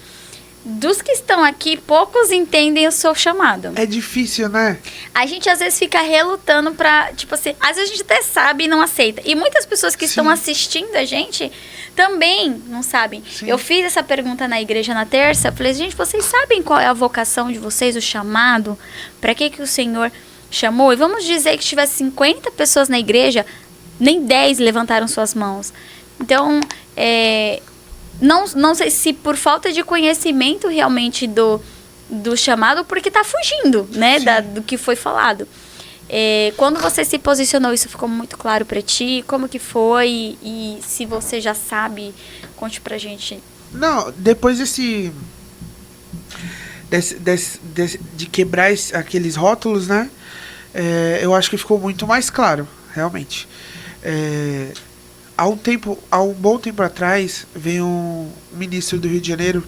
Dos que estão aqui, poucos entendem o seu chamado. É difícil, né? A gente às vezes fica relutando pra, tipo assim, às vezes a gente até sabe e não aceita. E muitas pessoas que estão assistindo a gente também não sabem. Sim. Eu fiz essa pergunta na igreja na terça, falei, gente, vocês sabem qual é a vocação de vocês, o chamado? Pra que o Senhor chamou? E vamos dizer que tivesse 50 pessoas na igreja, nem 10 levantaram suas mãos. Então, não sei se por falta de conhecimento realmente do chamado, porque tá fugindo, né, do que foi falado. Quando você se posicionou, isso ficou muito claro pra ti? Como que foi? E se você já sabe, conte pra gente. Não, depois de quebrar aqueles rótulos, né, eu acho que ficou muito mais claro, realmente. Há um bom tempo atrás, veio um ministro do Rio de Janeiro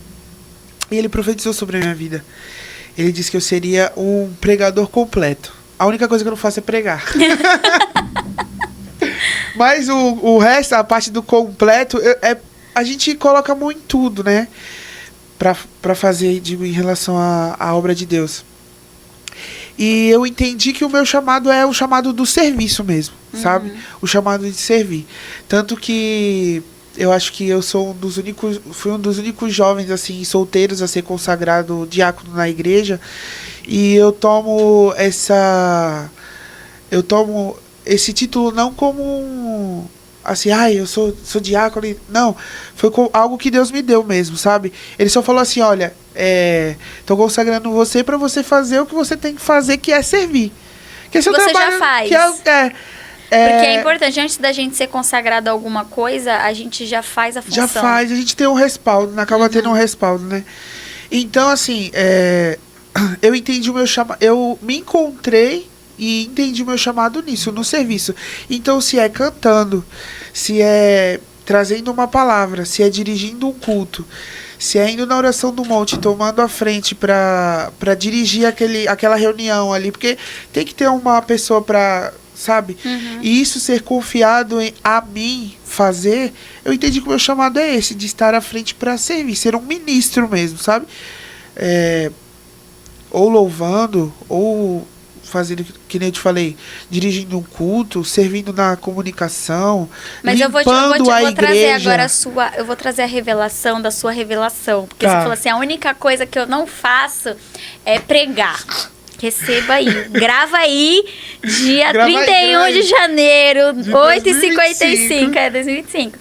e ele profetizou sobre a minha vida. Ele disse que eu seria um pregador completo. A única coisa que eu não faço é pregar. Mas o resto, a parte do completo, a gente coloca muito em tudo, né? Pra fazer, digo, em relação à obra de Deus. E eu entendi que o meu chamado é o chamado do serviço mesmo, sabe? O chamado de servir. Tanto que eu acho que eu sou fui um dos únicos jovens, assim, solteiros a ser consagrado diácono na igreja. E eu tomo esse título não como assim, eu sou diácono. Não, foi algo que Deus me deu mesmo, sabe? Ele só falou assim, olha, tô consagrando você para você fazer o que você tem que fazer, que é servir. Que você já faz. Porque é importante, antes da gente ser consagrado a alguma coisa, a gente já faz a função. Já faz, a gente tem um respaldo, acaba tendo um respaldo, né? Então, assim, eu entendi o meu chamado, eu me encontrei e entendi o meu chamado nisso, no serviço. Então, se é cantando, se é trazendo uma palavra, se é dirigindo um culto, se é indo na oração do monte, tomando a frente para dirigir aquela reunião ali, porque tem que ter uma pessoa para, sabe? E isso ser confiado a mim fazer, eu entendi que o meu chamado é esse, de estar à frente para servir, ser um ministro mesmo, sabe? Ou louvando, ou fazendo, que nem eu te falei, dirigindo um culto, servindo na comunicação, mas limpando eu vou a igreja. Trazer agora eu vou trazer a revelação da sua revelação, porque você falou assim, a única coisa que eu não faço é pregar. Receba aí, grava aí, dia 31 de janeiro, 8h55, 2025.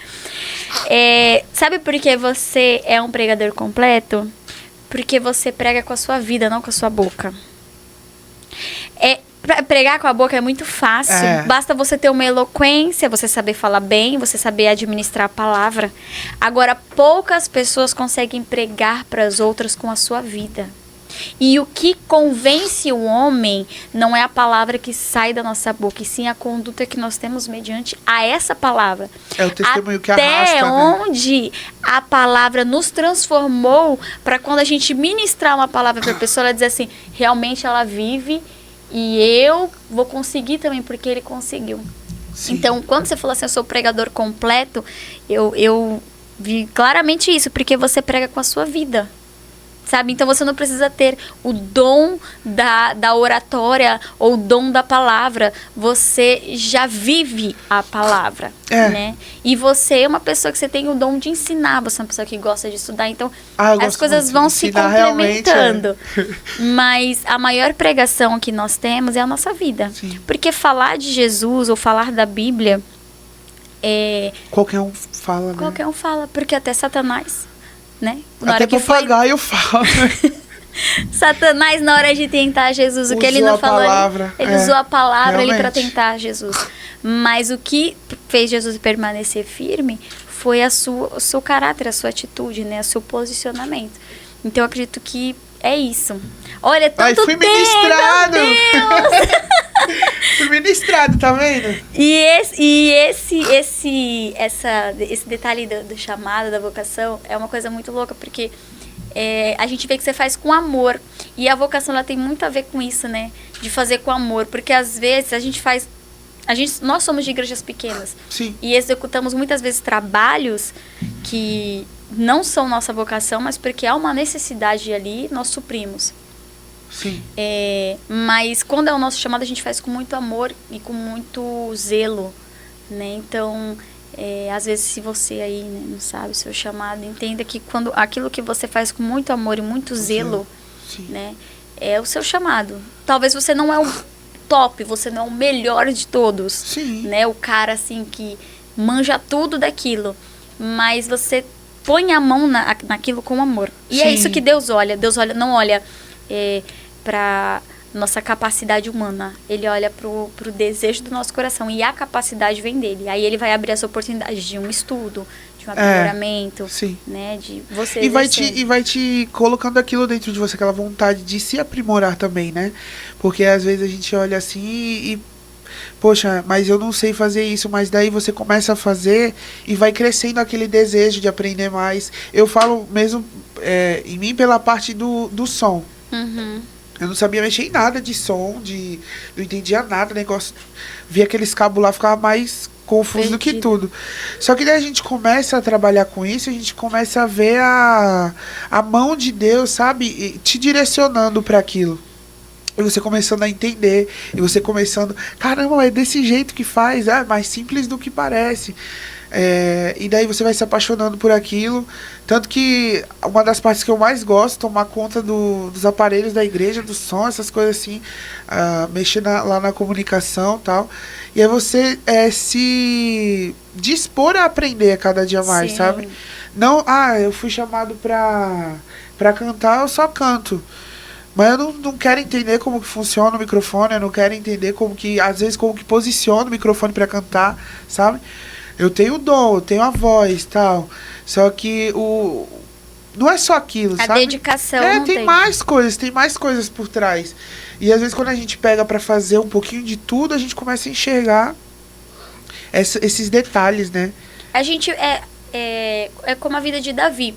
Sabe por que você é um pregador completo? Porque você prega com a sua vida, não com a sua boca. Pregar com a boca é muito fácil. Basta você ter uma eloquência, você saber falar bem, você saber administrar a palavra. Agora, poucas pessoas conseguem pregar para as outras com a sua vida. E o que convence o homem não é a palavra que sai da nossa boca, e sim a conduta que nós temos mediante a essa palavra. É o testemunho que arrasta, até onde a palavra nos transformou, para quando a gente ministrar uma palavra para a pessoa, ela dizer assim, realmente ela vive e eu vou conseguir também, porque ele conseguiu. Sim. Então, quando você falou assim, eu sou pregador completo, eu vi claramente isso, porque você prega com a sua vida. Sabe? Então você não precisa ter o dom da oratória ou o dom da palavra. Você já vive a palavra, né? E você é uma pessoa que você tem o dom de ensinar. Você é uma pessoa que gosta de estudar. Então as coisas vão se complementando. Mas a maior pregação que nós temos é a nossa vida. Sim. Porque falar de Jesus ou falar da Bíblia qualquer um fala, né? Qualquer um fala. Porque até Satanás... né? Até papagaio fala. Satanás, na hora de tentar Jesus, o que ele não falou, ele usou a palavra ali para tentar Jesus. Mas o que fez Jesus permanecer firme foi o seu caráter, a sua atitude, né? O seu posicionamento. Então, eu acredito que é isso. Olha, tanto fui tempo, ministrado. meu Deus! Fui ministrado, tá vendo? Esse detalhe do chamado, da vocação, é uma coisa muito louca, porque a gente vê que você faz com amor. E a vocação, ela tem muito a ver com isso, né? De fazer com amor. Porque, às vezes, nós somos de igrejas pequenas. Sim. E executamos, muitas vezes, trabalhos que não são nossa vocação, mas porque há uma necessidade ali, nós suprimos. Sim. Mas quando é o nosso chamado, a gente faz com muito amor e com muito zelo, né? Então, às vezes, se você aí, né, não sabe o seu chamado, entenda que quando aquilo que você faz com muito amor e muito zelo, né, é o seu chamado. Talvez você não é o top, você não é o melhor de todos, Sim. né? O cara, assim, que manja tudo daquilo, mas você põe a mão naquilo com amor. E Sim. é isso que Deus olha. Deus não olha para nossa capacidade humana. Ele olha pro desejo do nosso coração. E a capacidade vem dele. Aí ele vai abrir essa oportunidade de um estudo, de um aprimoramento, né? De você e vai te colocando aquilo dentro de você, aquela vontade de se aprimorar também, né? Porque às vezes a gente olha assim e poxa, mas eu não sei fazer isso, mas daí você começa a fazer e vai crescendo aquele desejo de aprender mais. Eu falo mesmo em mim pela parte do som. Uhum. Eu não sabia mexer em nada de som, não entendia nada, negócio. Via aqueles cabos lá, ficava mais confuso do que tudo. Só que daí a gente começa a trabalhar com isso, a gente começa a ver a mão de Deus, sabe? E te direcionando para aquilo. E você começando a entender, e você começando, caramba, é desse jeito que faz, é mais simples do que parece. E daí você vai se apaixonando por aquilo. Tanto que uma das partes que eu mais gosto, tomar conta dos aparelhos da igreja, do som, essas coisas assim, mexer lá na comunicação e tal. E aí você se dispor a aprender a cada dia mais, sabe? Não, eu fui chamado pra cantar, eu só canto. Mas eu não quero entender como que funciona o microfone, eu não quero entender às vezes, como que posiciona o microfone pra cantar, sabe? Eu tenho o dom, eu tenho a voz e tal. Só que não é só aquilo, sabe? A dedicação não tem mais coisas por trás. E às vezes quando a gente pega pra fazer um pouquinho de tudo, a gente começa a enxergar esses detalhes, né? A gente é como a vida de Davi.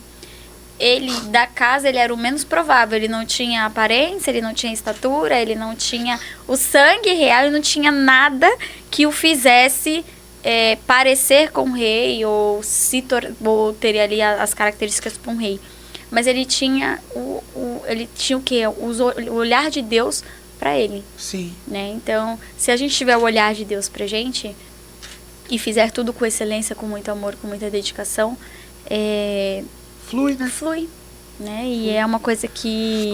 Ele, da casa, ele era o menos provável. Ele não tinha aparência, ele não tinha estatura, ele não tinha o sangue real, ele não tinha nada que o fizesse parecer com um rei ou ou ter ali as características para um rei. Mas ele tinha ele tinha o quê? O olhar de Deus para ele. Sim. Né? Então, se a gente tiver o olhar de Deus pra gente e fizer tudo com excelência, com muito amor, com muita dedicação, flui, né? Flui, né? E é uma coisa que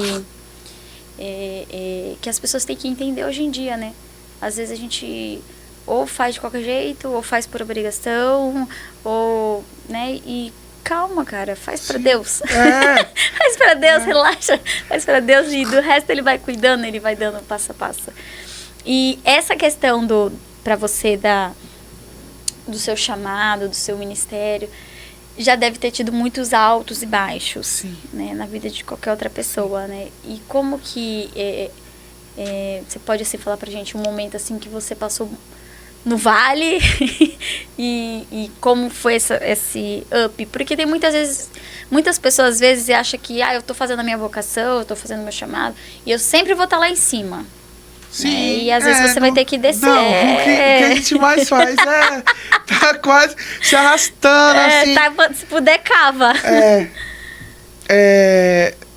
as pessoas têm que entender hoje em dia, né? Às vezes a gente ou faz de qualquer jeito, ou faz por obrigação, ou, né? E calma, cara, faz pra Deus. Faz pra Deus, relaxa, faz pra Deus e do resto ele vai cuidando, ele vai dando passo a passo. E essa questão pra você do seu chamado, do seu ministério, já deve ter tido muitos altos e baixos, né, na vida de qualquer outra pessoa, né? E como que você pode assim falar pra gente um momento assim que você passou no vale e como foi esse up? Porque tem muitas pessoas às vezes acham que eu tô fazendo a minha vocação, eu tô fazendo o meu chamado e eu sempre vou estar lá em cima. Sim, né? E às vezes você vai ter que descer. Não, o que a gente mais faz tá quase se arrastando, assim. Se puder, cava.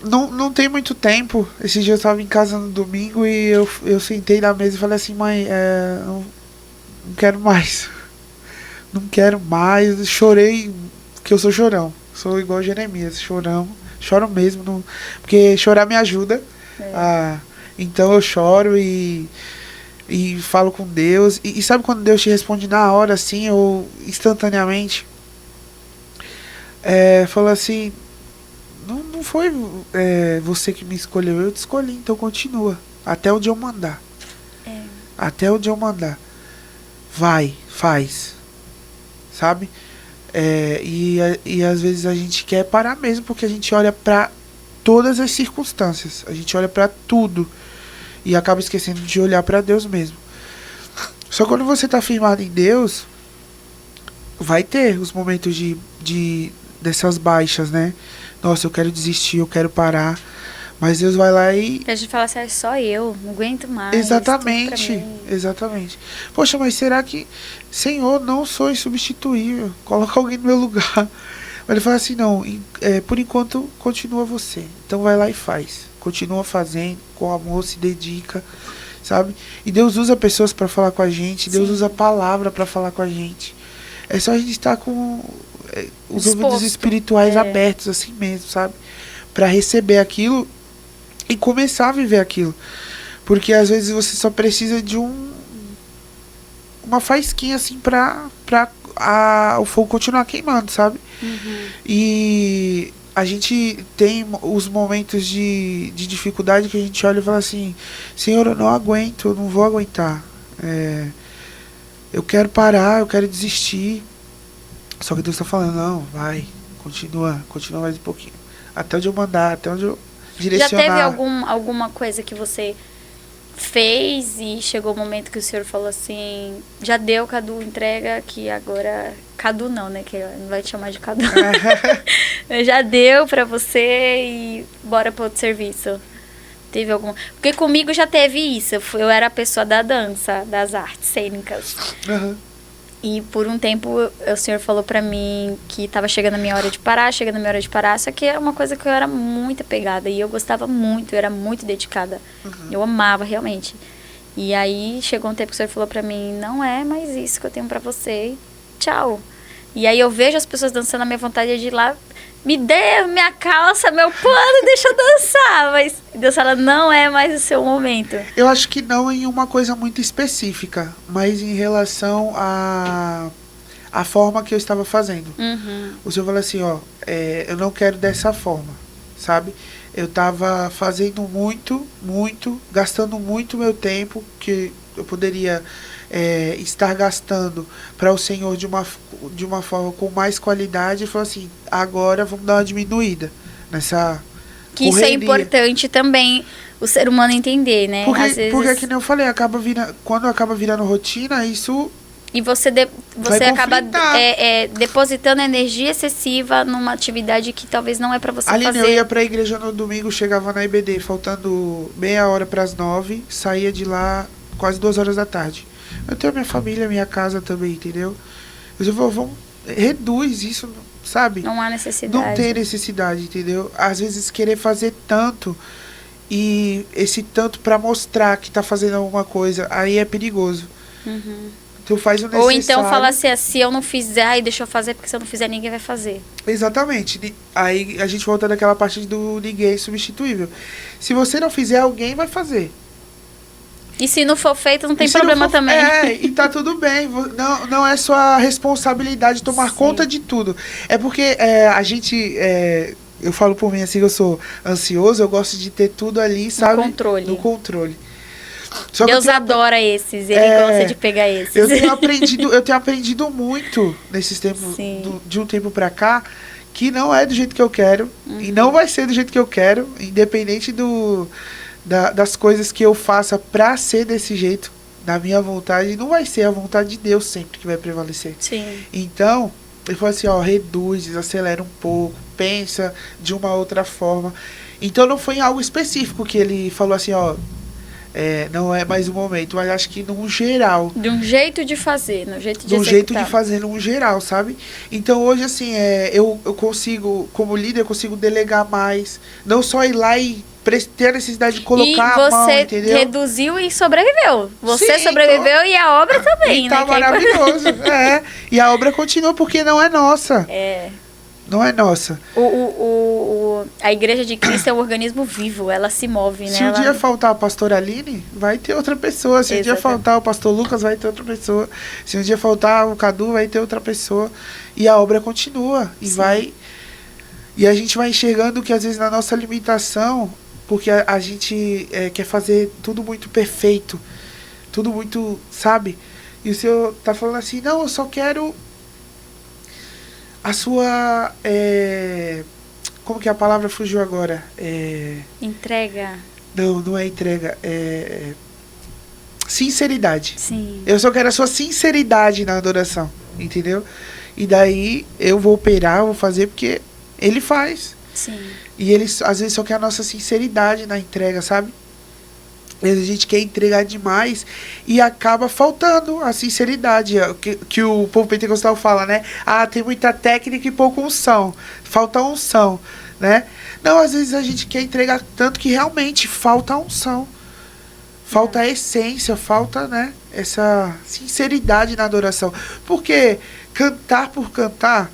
Não tem muito tempo. Esse dia eu estava em casa no domingo e eu sentei na mesa e falei assim, mãe, não quero mais. Não quero mais. Eu chorei, porque eu sou chorão. Sou igual Jeremias, chorão. Choro mesmo, porque chorar me ajuda. Então eu choro e falo com Deus. E sabe quando Deus te responde na hora, assim, ou instantaneamente? Falou assim, não não foi você que me escolheu, eu te escolhi, então continua. Até onde eu mandar. Até onde eu mandar. Vai, faz. Sabe? E às vezes a gente quer parar mesmo, porque a gente olha pra todas as circunstâncias. A gente olha pra tudo. E acaba esquecendo de olhar pra Deus mesmo. Só quando você tá firmado em Deus, vai ter os momentos dessas baixas, né? Nossa, eu quero desistir, eu quero parar. Mas Deus vai lá e... A gente fala assim, é só eu, não aguento mais. Exatamente, exatamente. Poxa, mas será que... Senhor, não sou insubstituível. Coloca alguém no meu lugar. Mas ele fala assim, não, por enquanto continua você. Então vai lá e faz. Continua fazendo, com amor, se dedica, sabe? E Deus usa pessoas para falar com a gente. Deus usa a palavra para falar com a gente. É só a gente estar com os ouvidos espirituais abertos assim mesmo, sabe? Para receber aquilo e começar a viver aquilo. Porque às vezes você só precisa de uma faísquinha assim pra o fogo continuar queimando, sabe? E a gente tem os momentos de dificuldade que a gente olha e fala assim, Senhor, eu não aguento, eu não vou aguentar. Eu quero parar, eu quero desistir. Só que Deus tá falando, não, vai, continua mais um pouquinho. Até onde eu mandar, até onde eu direcionar. Já teve alguma coisa que você fez e chegou o momento que o senhor falou assim, já deu, Cadu, entrega, que agora... Cadu não, né, que não vai te chamar de Cadu. Já deu pra você e bora pro outro serviço. Teve alguma... Porque comigo já teve isso, eu era a pessoa da dança, das artes cênicas. E por um tempo o senhor falou pra mim que tava chegando a minha hora de parar, só que era uma coisa que eu era muito apegada e eu gostava muito, eu era muito dedicada. Eu amava realmente. E aí chegou um tempo que o senhor falou pra mim, não é mais isso que eu tenho pra você, tchau. E aí eu vejo as pessoas dançando, a minha vontade é de ir lá, me dê minha calça, meu pano, deixa eu dançar. Mas Deus fala, não é mais o seu momento. Eu acho que não em uma coisa muito específica, mas em relação à forma que eu estava fazendo. O senhor falou assim, ó, eu não quero dessa forma, sabe? Eu estava fazendo muito, gastando muito meu tempo, que eu poderia estar gastando para o Senhor de uma forma com mais qualidade. E falou assim, agora vamos dar uma diminuída nessa que correria. Isso é importante também o ser humano entender, né? Porque que nem eu falei, quando acaba virando rotina, isso... E você acaba depositando energia excessiva numa atividade que talvez não é para você fazer. Eu ia pra igreja no domingo, chegava na IBD, faltando meia hora para as 9, saía de lá quase 2 horas da tarde. Eu tenho minha família, minha casa também, entendeu? Eu vou, vamos, reduz isso, sabe? Não há necessidade. Não tem necessidade, entendeu? Às vezes querer fazer tanto e esse tanto para mostrar que tá fazendo alguma coisa, aí é perigoso. Então faz o necessário. Ou então fala assim, se eu não fizer, aí deixa eu fazer, porque se eu não fizer, ninguém vai fazer. Exatamente. Aí a gente volta naquela parte do ninguém substituível. Se você não fizer, alguém vai fazer. E se não for feito, não tem problema também. E tá tudo bem. Não é sua responsabilidade tomar conta de tudo. É porque a gente... eu falo por mim assim, eu sou ansioso, eu gosto de ter tudo ali, sabe? No controle. Só Deus adora esses, ele gosta de pegar esses. Eu tenho aprendido muito nesses tempos, de um tempo pra cá, que não é do jeito que eu quero, e não vai ser do jeito que eu quero, independente das coisas que eu faça pra ser desse jeito, da minha vontade, não vai ser a vontade de Deus sempre que vai prevalecer. Então, ele falou assim, ó, reduz, desacelera um pouco, pensa de uma outra forma. Então não foi em algo específico que ele falou assim, ó, não é mais o momento, mas acho que num geral. De um jeito de fazer, no jeito de executar. Jeito de fazer num geral, sabe? Então hoje, assim, eu consigo, como líder, eu consigo delegar mais. Não só ir lá e ter a necessidade de colocar a mão, entendeu? Você reduziu e sobreviveu. Você sobreviveu e a obra também, né? Tá maravilhoso. E a obra continua porque não é nossa. Não é nossa. A Igreja de Cristo é um organismo vivo, ela se move, né? Se um dia faltar a pastora Aline, vai ter outra pessoa. Se um dia faltar o pastor Lucas, vai ter outra pessoa. Se um dia faltar o Cadu, vai ter outra pessoa. E a obra continua. E vai... E a gente vai enxergando que às vezes na nossa limitação, porque a gente quer fazer tudo muito perfeito, tudo muito, sabe? E o Senhor tá falando assim, não, eu só quero a sua... como que a palavra fugiu agora? Entrega. Não é entrega, sinceridade. Sim. Eu só quero a sua sinceridade na adoração, entendeu? E daí eu vou operar, vou fazer porque ele faz. Sim. E ele às vezes só quer a nossa sinceridade na entrega, sabe? Às vezes a gente quer entregar demais e acaba faltando a sinceridade. Que o povo pentecostal fala, né? Ah, tem muita técnica e pouca unção. Falta unção, né? Não, às vezes a gente quer entregar tanto que realmente falta a unção. Falta a essência, falta, né, essa sinceridade na adoração. Porque cantar por cantar...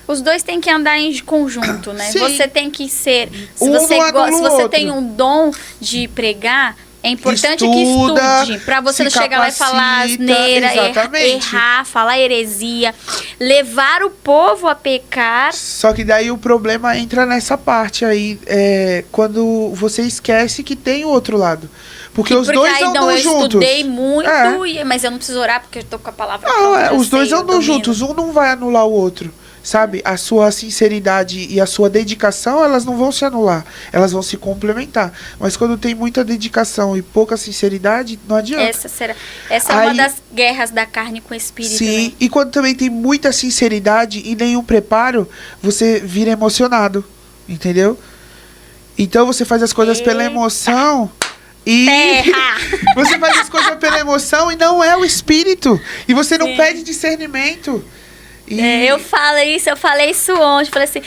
Os dois têm que andar em conjunto, né? Sim. Você tem que ser... Se Um você, não anula se o você outro. tem um dom de pregar, é importante Estuda, que estude. Pra você não se chegar lá e falar capacita, asneira, exatamente. errar, falar heresia. Levar o povo a pecar. Só que daí o problema entra nessa parte aí, quando você esquece que tem o outro lado. Porque os dois aí, andam eu juntos. estudei muito, É. mas eu não preciso orar porque eu tô com a palavra Não, pronta, eu os dois sei, eu andam domino. juntos, um não vai anular o outro. Sabe? A sua sinceridade e a sua dedicação, elas não vão se anular. Elas vão se complementar. Mas quando tem muita dedicação e pouca sinceridade, não adianta. Essa é uma das guerras da carne com o espírito. Sim, né? e quando também tem muita sinceridade e nenhum preparo, você vira emocionado. Entendeu? Então você faz as coisas pela emoção. E você faz as coisas pela emoção e não é o espírito. E você não pede discernimento. E Eu falei isso ontem. Falei assim,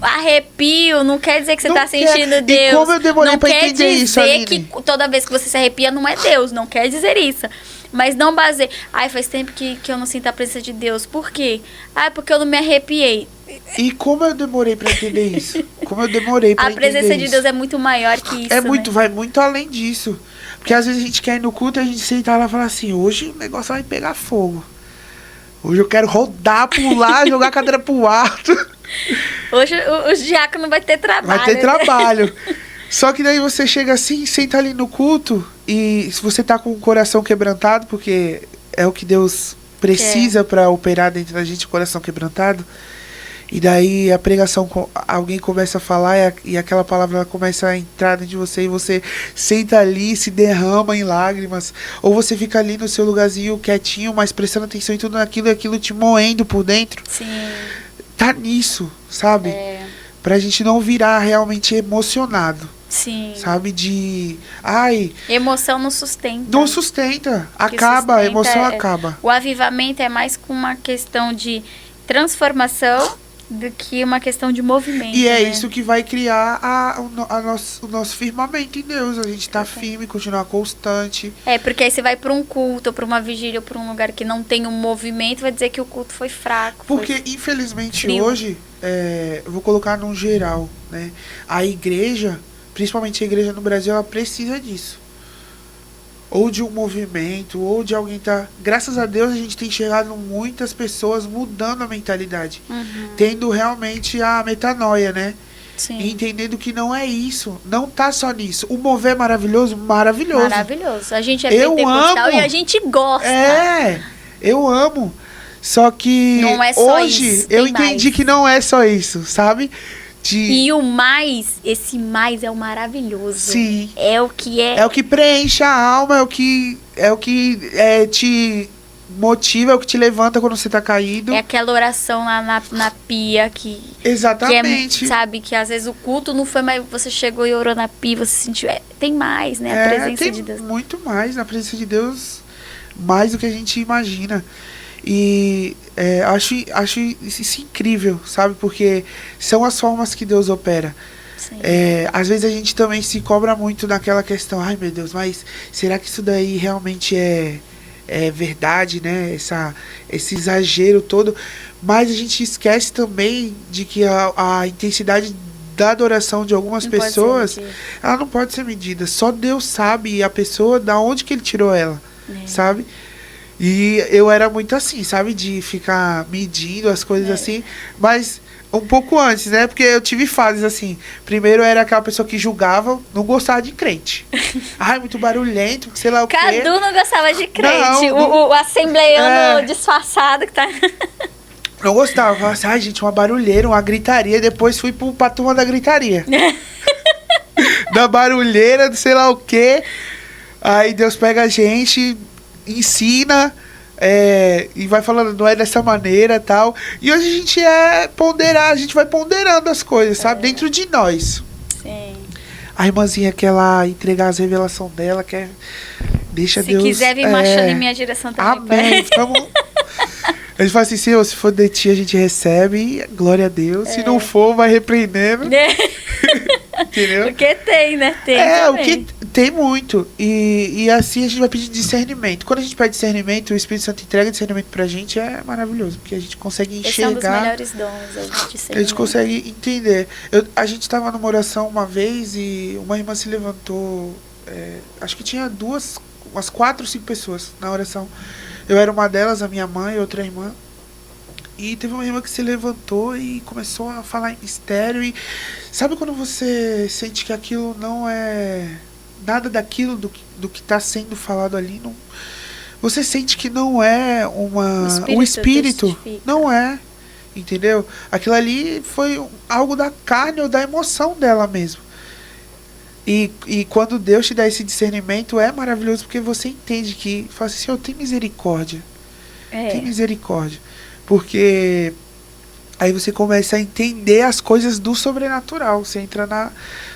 arrepio não quer dizer que você Não tá sentindo quer. Deus. E como eu demorei não pra quer entender isso, dizer Aline? que toda vez que você se arrepia não é Deus. Não quer dizer isso. Mas não baseia. Ai, faz tempo que eu não sinto a presença de Deus. Por quê? Ai, porque eu não me arrepiei. E como eu demorei pra entender isso? Como eu demorei pra A entender presença de isso? Deus é muito maior que isso. né? Vai muito além disso. Porque às vezes a gente quer ir no culto e a gente senta lá e fala assim, hoje o negócio vai pegar fogo. Hoje eu quero rodar, pular, jogar a cadeira pro alto. Hoje o diácono vai ter trabalho. Vai ter né? trabalho. Só que daí você chega assim, senta ali no culto, e se você tá com o coração quebrantado, porque é o que Deus precisa pra operar dentro da gente, o coração quebrantado, e daí a pregação, alguém começa a falar e aquela palavra ela começa a entrar dentro de você, e você senta ali, se derrama em lágrimas, ou você fica ali no seu lugarzinho quietinho, mas prestando atenção em tudo naquilo, e aquilo te moendo por dentro. Sim. Tá nisso, sabe? Pra gente não virar realmente emocionado. Sim. Sabe? De... Ai... Emoção não sustenta. Não sustenta. O que Acaba, a sustenta emoção acaba. O avivamento é mais com uma questão de transformação do que uma questão de movimento. E é né? isso que vai criar o nosso firmamento em Deus. A gente tá firme, continuar constante. Porque aí você vai para um culto, para uma vigília, para um lugar que não tem um movimento, vai dizer que o culto foi fraco. Porque, infelizmente, frio. hoje, eu vou colocar num geral, né? A igreja, principalmente a igreja no Brasil, ela precisa disso. Ou de um movimento, ou de alguém tá... Graças a Deus, a gente tem chegado muitas pessoas mudando a mentalidade. Tendo realmente a metanoia, né? Sim. E entendendo que não é isso. Não tá só nisso. O mover é maravilhoso? Maravilhoso. Maravilhoso. A gente é Eu pentecostal amo. e a gente gosta. Eu amo. Só que Não é só hoje isso, eu tem entendi mais. que não é só isso, sabe? E o mais, esse mais é o maravilhoso. Sim. É o que é. É o que preenche a alma, é o que te motiva, é o que te levanta quando você tá caído. É aquela oração lá na pia que Exatamente. sabe, que às vezes o culto não foi, mas você chegou e orou na pia, você sentiu. Tem mais, né? A presença tem de Deus. muito mais na presença de Deus, mais do que a gente imagina. E acho isso incrível, sabe? Porque são as formas que Deus opera. Sim. Às vezes a gente também se cobra muito naquela questão, ai meu Deus, mas será que isso daí realmente é verdade, né? Esse exagero todo. Mas a gente esquece também de que a intensidade da adoração de algumas Não pode pessoas, ser medida. ela não pode ser medida. Só Deus sabe a pessoa da onde que ele tirou ela, sabe? E eu era muito assim, sabe? De ficar medindo as coisas assim. Mas Um pouco antes, né? Porque eu tive fases assim. Primeiro eu era aquela pessoa que julgava, não gostava de crente. Ai, muito barulhento, sei lá o quê. Cadu não gostava de crente. Não, o assembleiano disfarçado que tá. Não gostava. Falava assim, ai, gente, uma barulheira, uma gritaria. Depois fui pra turma da gritaria. Da barulheira, do sei lá o quê. Aí Deus pega a gente, ensina. E vai falando, não é dessa maneira e tal. E hoje a gente a gente vai ponderando as coisas, sabe? Dentro de nós. Sim. A irmãzinha quer lá entregar as revelações dela, deixa Deus... Se quiser vir marchando em minha direção também. Amém. A gente fala assim, Senhor, se for de ti a gente recebe, glória a Deus. Se não for, vai repreendendo. Entendeu? Porque tem, né? Tem o também. que tem muito. E assim a gente vai pedir discernimento. Quando a gente pede discernimento, o Espírito Santo entrega discernimento pra gente, é maravilhoso. Porque a gente consegue enxergar. Esse é um dos melhores dons, o discernimento. A gente consegue entender. A gente estava numa oração uma vez e uma irmã se levantou. Acho que tinha umas 4 ou 5 pessoas na oração. Eu era uma delas, a minha mãe e outra irmã. E teve uma irmã que se levantou e começou a falar em mistério. E sabe quando você sente que aquilo não é nada daquilo do que está sendo falado ali? Não, você sente que não é um espírito. Não é. Entendeu? Aquilo ali foi algo da carne ou da emoção dela mesmo. E quando Deus te dá esse discernimento, é maravilhoso, porque você entende que, fala assim, Senhor, tem misericórdia. Tem misericórdia. Porque aí você começa a entender as coisas do sobrenatural. Você entra na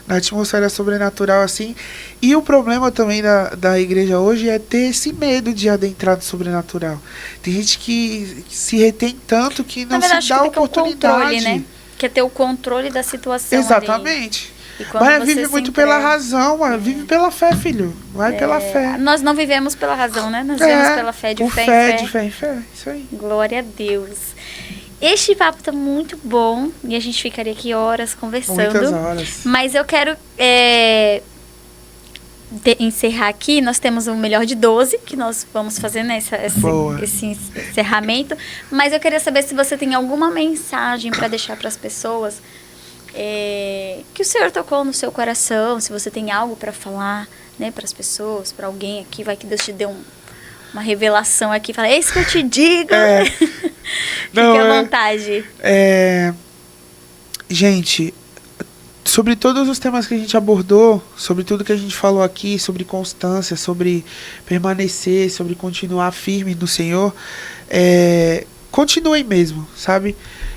atmosfera sobrenatural assim. E o problema também da igreja hoje é ter esse medo de adentrar no sobrenatural. Tem gente que se retém tanto que não se dá oportunidade. Controle, né? Quer ter o controle da situação. Exatamente. Ali. Mas vive muito pela razão, vive pela fé, filho. Vai pela fé. Nós não vivemos pela razão, né? Nós vivemos pela fé, de fé em fé. Isso aí. Glória a Deus. Este papo tá muito bom e a gente ficaria aqui horas conversando. Muitas horas. Mas eu quero encerrar aqui. Nós temos o melhor de 12 que nós vamos fazer esse encerramento. Mas eu queria saber se você tem alguma mensagem para deixar para as pessoas. Que o Senhor tocou no seu coração, se você tem algo para falar, né, para as pessoas, para alguém aqui, vai que Deus te deu uma revelação aqui, fala, é isso que eu te digo. Fique à vontade. Gente, sobre todos os temas que a gente abordou, sobre tudo que a gente falou aqui, sobre constância, sobre permanecer, sobre continuar firme no Senhor, continuem mesmo, sabe?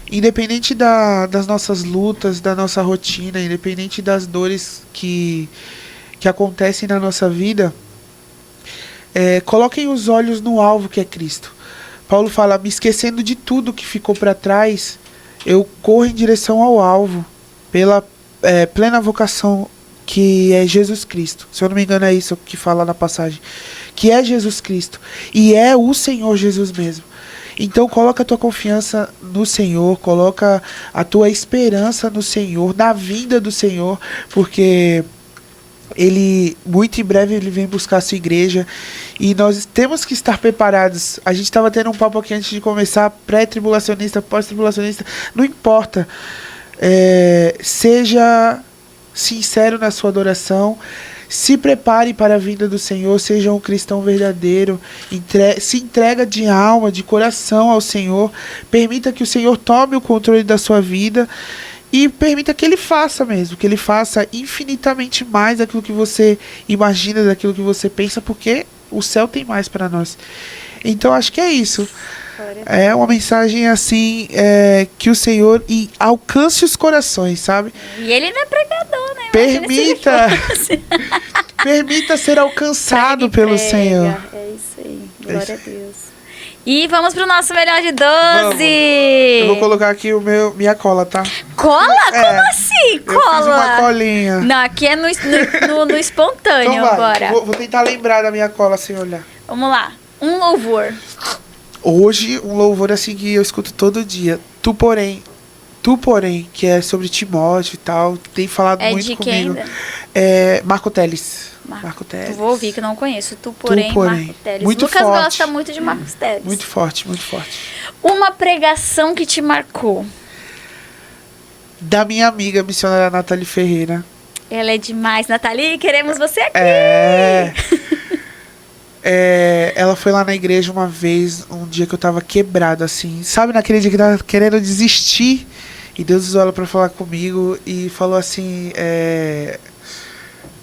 Independente das nossas lutas, da nossa rotina, independente das dores que acontecem na nossa vida, coloquem os olhos no alvo que é Cristo. Paulo fala, me esquecendo de tudo que ficou para trás, eu corro em direção ao alvo, pela plena vocação que é Jesus Cristo. Se eu não me engano é isso que fala na passagem. Que é Jesus Cristo. E é o Senhor Jesus mesmo. Então coloca a tua confiança no Senhor, coloca a tua esperança no Senhor, na vinda do Senhor, porque Ele, muito em breve, Ele vem buscar a sua igreja, e nós temos que estar preparados. A gente estava tendo um papo aqui antes de começar, pré-tribulacionista, pós-tribulacionista, não importa, seja sincero na sua adoração, se prepare para a vinda do Senhor, seja um cristão verdadeiro, se entrega de alma, de coração ao Senhor, permita que o Senhor tome o controle da sua vida e permita que Ele faça mesmo, que Ele faça infinitamente mais daquilo que você imagina, daquilo que você pensa, porque o céu tem mais para nós. Então acho que é isso. É uma mensagem assim, que o Senhor alcance os corações, sabe? E Ele não é pregador, né? Permita ser alcançado pelo Senhor. É isso aí, glória a Deus. E vamos pro nosso melhor de 12. Vamos. Eu vou colocar aqui minha cola, tá? Cola? Como assim? Cola? Eu fiz uma colinha. Não, aqui é no espontâneo então agora. Vou tentar lembrar da minha cola sem olhar. Vamos lá. Um louvor. Hoje, um louvor assim que eu escuto todo dia. Tu, porém, que é sobre Timóteo e tal, tem falado muito comigo. Marco Teles. Marco Teles. Eu vou ouvir, que eu não conheço. Tu, porém. Marco Teles. Muito Lucas forte. Gosta muito de Marco Teles. Muito forte, muito forte. Uma pregação que te marcou. da minha amiga missionária Nathalie Ferreira. Ela é demais. Nathalie, queremos você aqui. Ela foi lá na igreja uma vez, um dia que eu tava quebrado, assim. Sabe, naquele dia que eu tava querendo desistir? E Deus usou ela pra falar comigo e falou assim,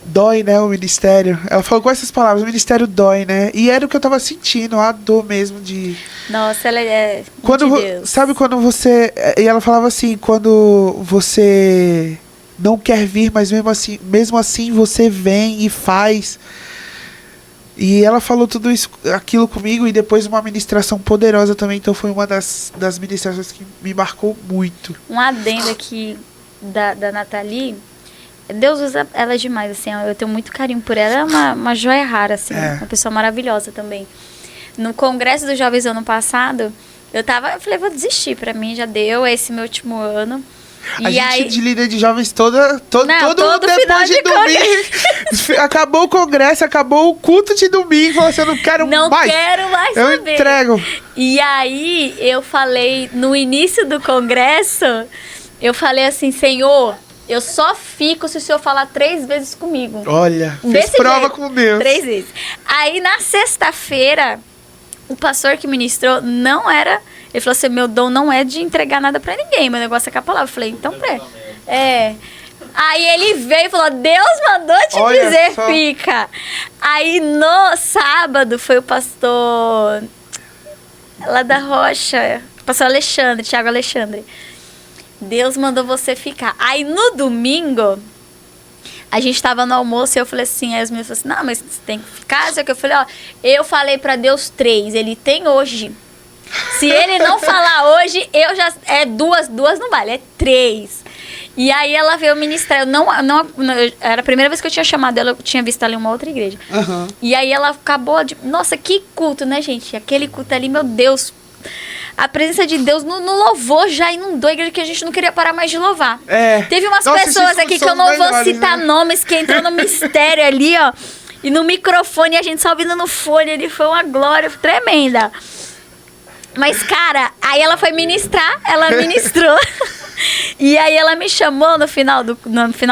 dói, né, o ministério. Ela falou com essas palavras, o ministério dói, né? E era o que eu tava sentindo, a dor mesmo de... Nossa, ela é quando de Deus. Sabe quando você... E ela falava assim, quando você não quer vir, mas mesmo assim você vem e faz. E ela falou tudo isso, aquilo comigo, e depois uma ministração poderosa também. Então foi uma das ministrações que me marcou muito. Um adendo aqui da Nathalie. Deus usa ela demais, assim. Eu tenho muito carinho por ela. Ela é uma joia rara, assim. Uma pessoa maravilhosa também. No congresso dos jovens ano passado, eu falei, vou desistir. Pra mim já deu, é esse meu último ano. A gente de líder de jovens todo depois de domingo. Acabou o congresso, acabou o culto de domingo. Falou assim, eu não quero mais. Não quero mais eu saber. Entrego. E aí eu falei, no início do congresso, eu falei assim, Senhor, eu só fico se o Senhor falar 3 vezes comigo. Olha, fez prova com Deus. 3 vezes. Aí na sexta-feira, o pastor que ministrou não era... Ele falou assim, meu dom não é de entregar nada pra ninguém, meu negócio é com a palavra. Eu falei, então Aí ele veio e falou, Deus mandou te dizer, fica. Aí no sábado foi o pastor lá da Rocha, pastor Alexandre, Tiago Alexandre. Deus mandou você ficar. Aí no domingo, a gente tava no almoço e eu falei assim, aí os meninos falaram assim, não, mas você tem que ficar. Só que eu falei, eu falei pra Deus 3, ele tem hoje. Se ele não falar hoje, eu já... duas não vale, é 3. E aí ela veio ministrar. Era a primeira vez que eu tinha chamado ela, eu tinha visto ela em uma outra igreja. Uhum. E aí ela acabou de... Nossa, que culto, né, gente? Aquele culto ali, meu Deus. A presença de Deus no louvor já inundou a igreja, que a gente não queria parar mais de louvar. Teve umas pessoas aqui que eu não vou citar nomes, que entrou no mistério ali, ó. E no microfone, a gente só ouvindo no fone. Ele foi uma glória tremenda. Mas, cara, aí ela foi ministrar, ela ministrou. E aí ela me chamou no final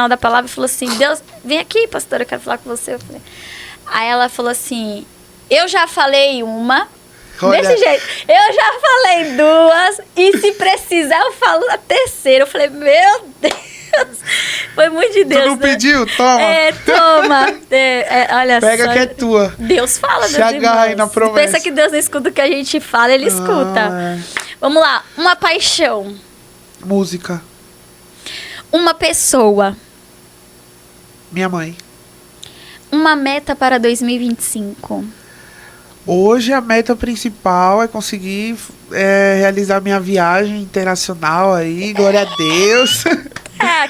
da palavra e falou assim, Deus, vem aqui, pastora, eu quero falar com você. Eu falei. Aí ela falou assim, eu já falei uma, desse jeito, eu já falei 2, e se precisar eu falo a terceira. Eu falei, meu Deus. Foi muito de Deus. Tu não pediu? Toma. Toma. Olha pega só. que é tua. Deus fala, se agarra aí na promessa. Pensa que Deus não escuta o que a gente fala, ele escuta. Vamos lá. Uma paixão. Música. Uma pessoa. Minha mãe. Uma meta para 2025. Hoje a meta principal é conseguir realizar minha viagem internacional aí, glória a Deus.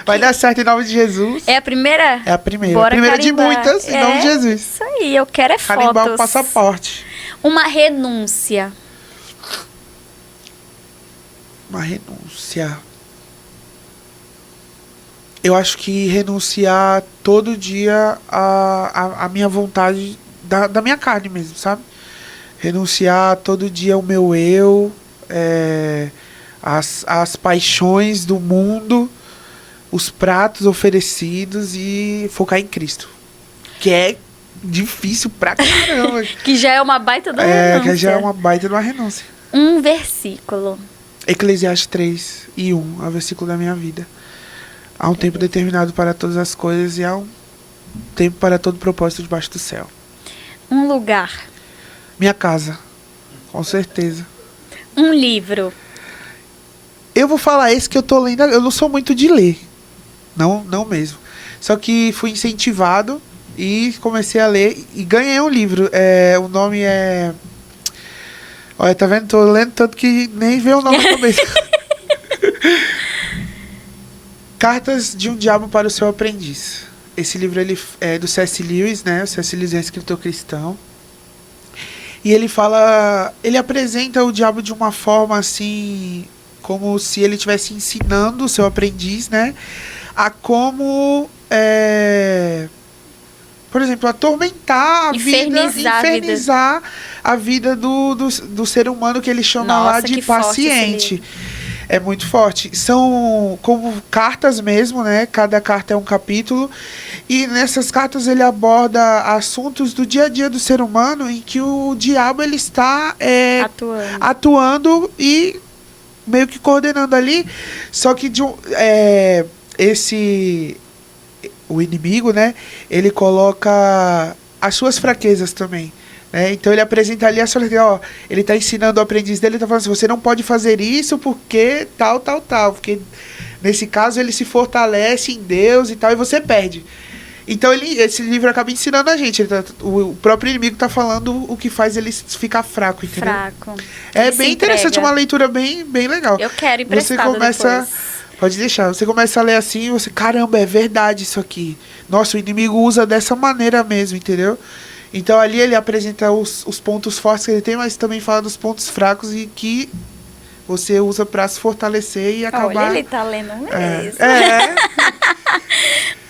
Vai dar certo em nome de Jesus. É a primeira? É a primeira. Bora a primeira carimbar. De muitas, em nome de Jesus. Isso aí, eu quero carimbar fotos. O passaporte. Uma renúncia. Uma renúncia. Eu acho que renunciar todo dia a minha vontade da minha carne mesmo, sabe? Renunciar todo dia ao meu eu, as paixões do mundo, os pratos oferecidos e focar em Cristo. Que é difícil pra caramba. Que já é uma baita de uma renúncia. Que já é uma baita de uma renúncia. Um versículo. Eclesiastes 3:1, é o versículo da minha vida. Há um tempo determinado para todas as coisas e há um tempo para todo propósito debaixo do céu. Um lugar. Minha casa, com certeza. Um livro. Eu vou falar esse que eu tô lendo. Eu não sou muito de ler. Não mesmo. Só que fui incentivado e comecei a ler e ganhei um livro. O nome é... Olha, tá vendo? Tô lendo tanto que nem veio o nome na cabeça. Cartas de um Diabo para o Seu Aprendiz. Esse livro ele é do C.S. Lewis, né? O C.S. Lewis é um escritor cristão. E ele fala... Ele apresenta o diabo de uma forma assim... Como se ele estivesse ensinando o seu aprendiz, né? A como... por exemplo, atormentar a infernizar a vida do ser humano, que ele chama lá de paciente. é muito forte. São como cartas mesmo, né? Cada carta é um capítulo. E nessas cartas ele aborda assuntos do dia a dia do ser humano em que o diabo ele está atuando e meio que coordenando ali. Só que o inimigo, né? Ele coloca as suas fraquezas também. Então ele apresenta ali a sua, ele tá ensinando o aprendiz dele, ele tá falando assim, você não pode fazer isso porque tal, porque nesse caso ele se fortalece em Deus e tal, e você perde. Então esse livro acaba ensinando a gente, o próprio inimigo tá falando o que faz ele ficar fraco, entendeu? Fraco. É bem interessante, uma leitura bem legal. Eu quero emprestado depois. Pode deixar, você começa a ler assim, você, caramba, é verdade isso aqui. Nossa, o inimigo usa dessa maneira mesmo, entendeu? Então ali ele apresenta os pontos fortes que ele tem, mas também fala dos pontos fracos e que você usa pra se fortalecer e acabar... Olha, ele tá lendo mesmo.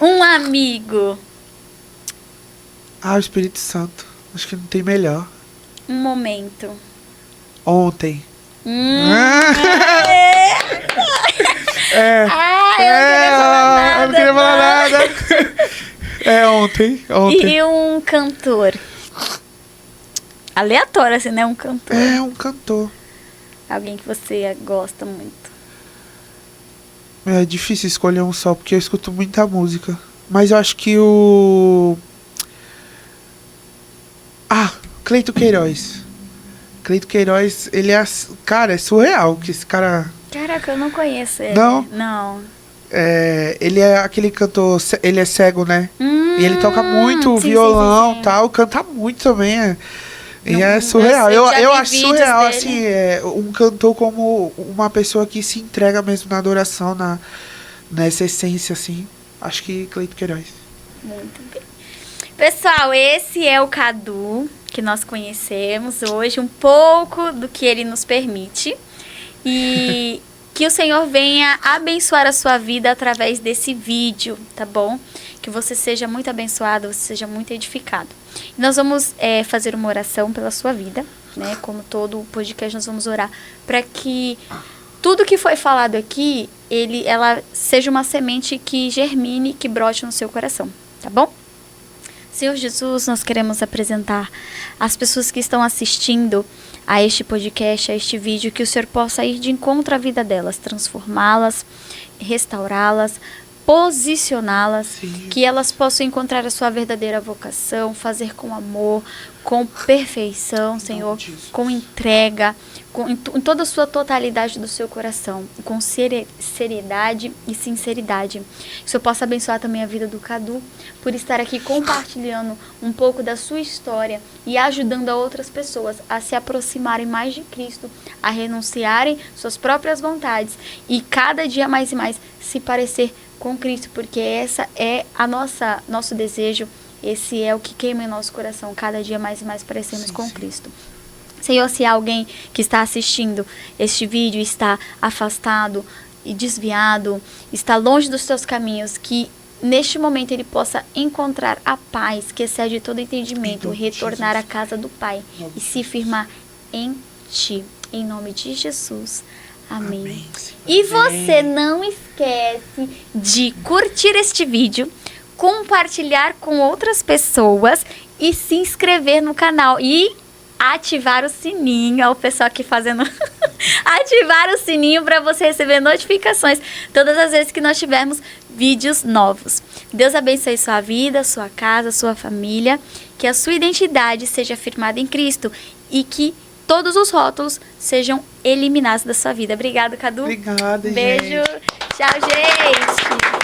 Um amigo. O Espírito Santo. Acho que não tem melhor. Um momento. Ontem. Eu não queria falar nada. Ontem. E um cantor. Aleatório, assim, né? Um cantor. Um cantor. Alguém que você gosta muito. É difícil escolher um só, porque eu escuto muita música. Mas eu acho que o... Cleito Queiroz. Cleito Queiroz, ele é... Cara, é surreal que esse cara... Caraca, eu não conheço ele. Não? Ele é aquele cantor, ele é cego, né? E ele toca muito violão e tal, canta muito também. E é surreal. Eu acho surreal, dele. Assim, um cantor como uma pessoa que se entrega mesmo na adoração, nessa essência, assim. Acho que Cleito Queiroz. Muito bem. Pessoal, esse é o Cadu, que nós conhecemos hoje, um pouco do que ele nos permite. E... que o Senhor venha abençoar a sua vida através desse vídeo, tá bom? Que você seja muito abençoado, você seja muito edificado. E nós vamos fazer uma oração pela sua vida, né? Como todo o podcast, nós vamos orar para que tudo que foi falado aqui, ela seja uma semente que germine, que brote no seu coração, tá bom? Senhor Jesus, nós queremos apresentar as pessoas que estão assistindo a este podcast, a este vídeo, que o Senhor possa ir de encontro à vida delas, transformá-las, restaurá-las, posicioná-las, que elas possam encontrar a sua verdadeira vocação, fazer com amor, com perfeição, Senhor, com entrega, em toda a sua totalidade do seu coração, com seriedade e sinceridade. Que o Senhor possa abençoar também a vida do Cadu, por estar aqui compartilhando um pouco da sua história e ajudando a outras pessoas a se aproximarem mais de Cristo, a renunciarem suas próprias vontades e cada dia mais e mais se parecer com Cristo, porque essa é nosso desejo, esse é o que queima em nosso coração, cada dia mais e mais parecermos com Cristo. Senhor, se há alguém que está assistindo este vídeo, está afastado e desviado, está longe dos teus caminhos, que neste momento ele possa encontrar a paz que excede todo entendimento, retornar à casa do Pai e se firmar em Ti. Em nome de Jesus. Amém. E você não esquece de curtir este vídeo, compartilhar com outras pessoas e se inscrever no canal e ativar o sininho. Olha o pessoal aqui fazendo ativar o sininho para você receber notificações todas as vezes que nós tivermos vídeos novos. Deus abençoe sua vida, sua casa, sua família, que a sua identidade seja firmada em Cristo e que todos os rótulos sejam eliminados da sua vida. Obrigada, Cadu. Obrigada, beijo. Gente. Tchau, gente.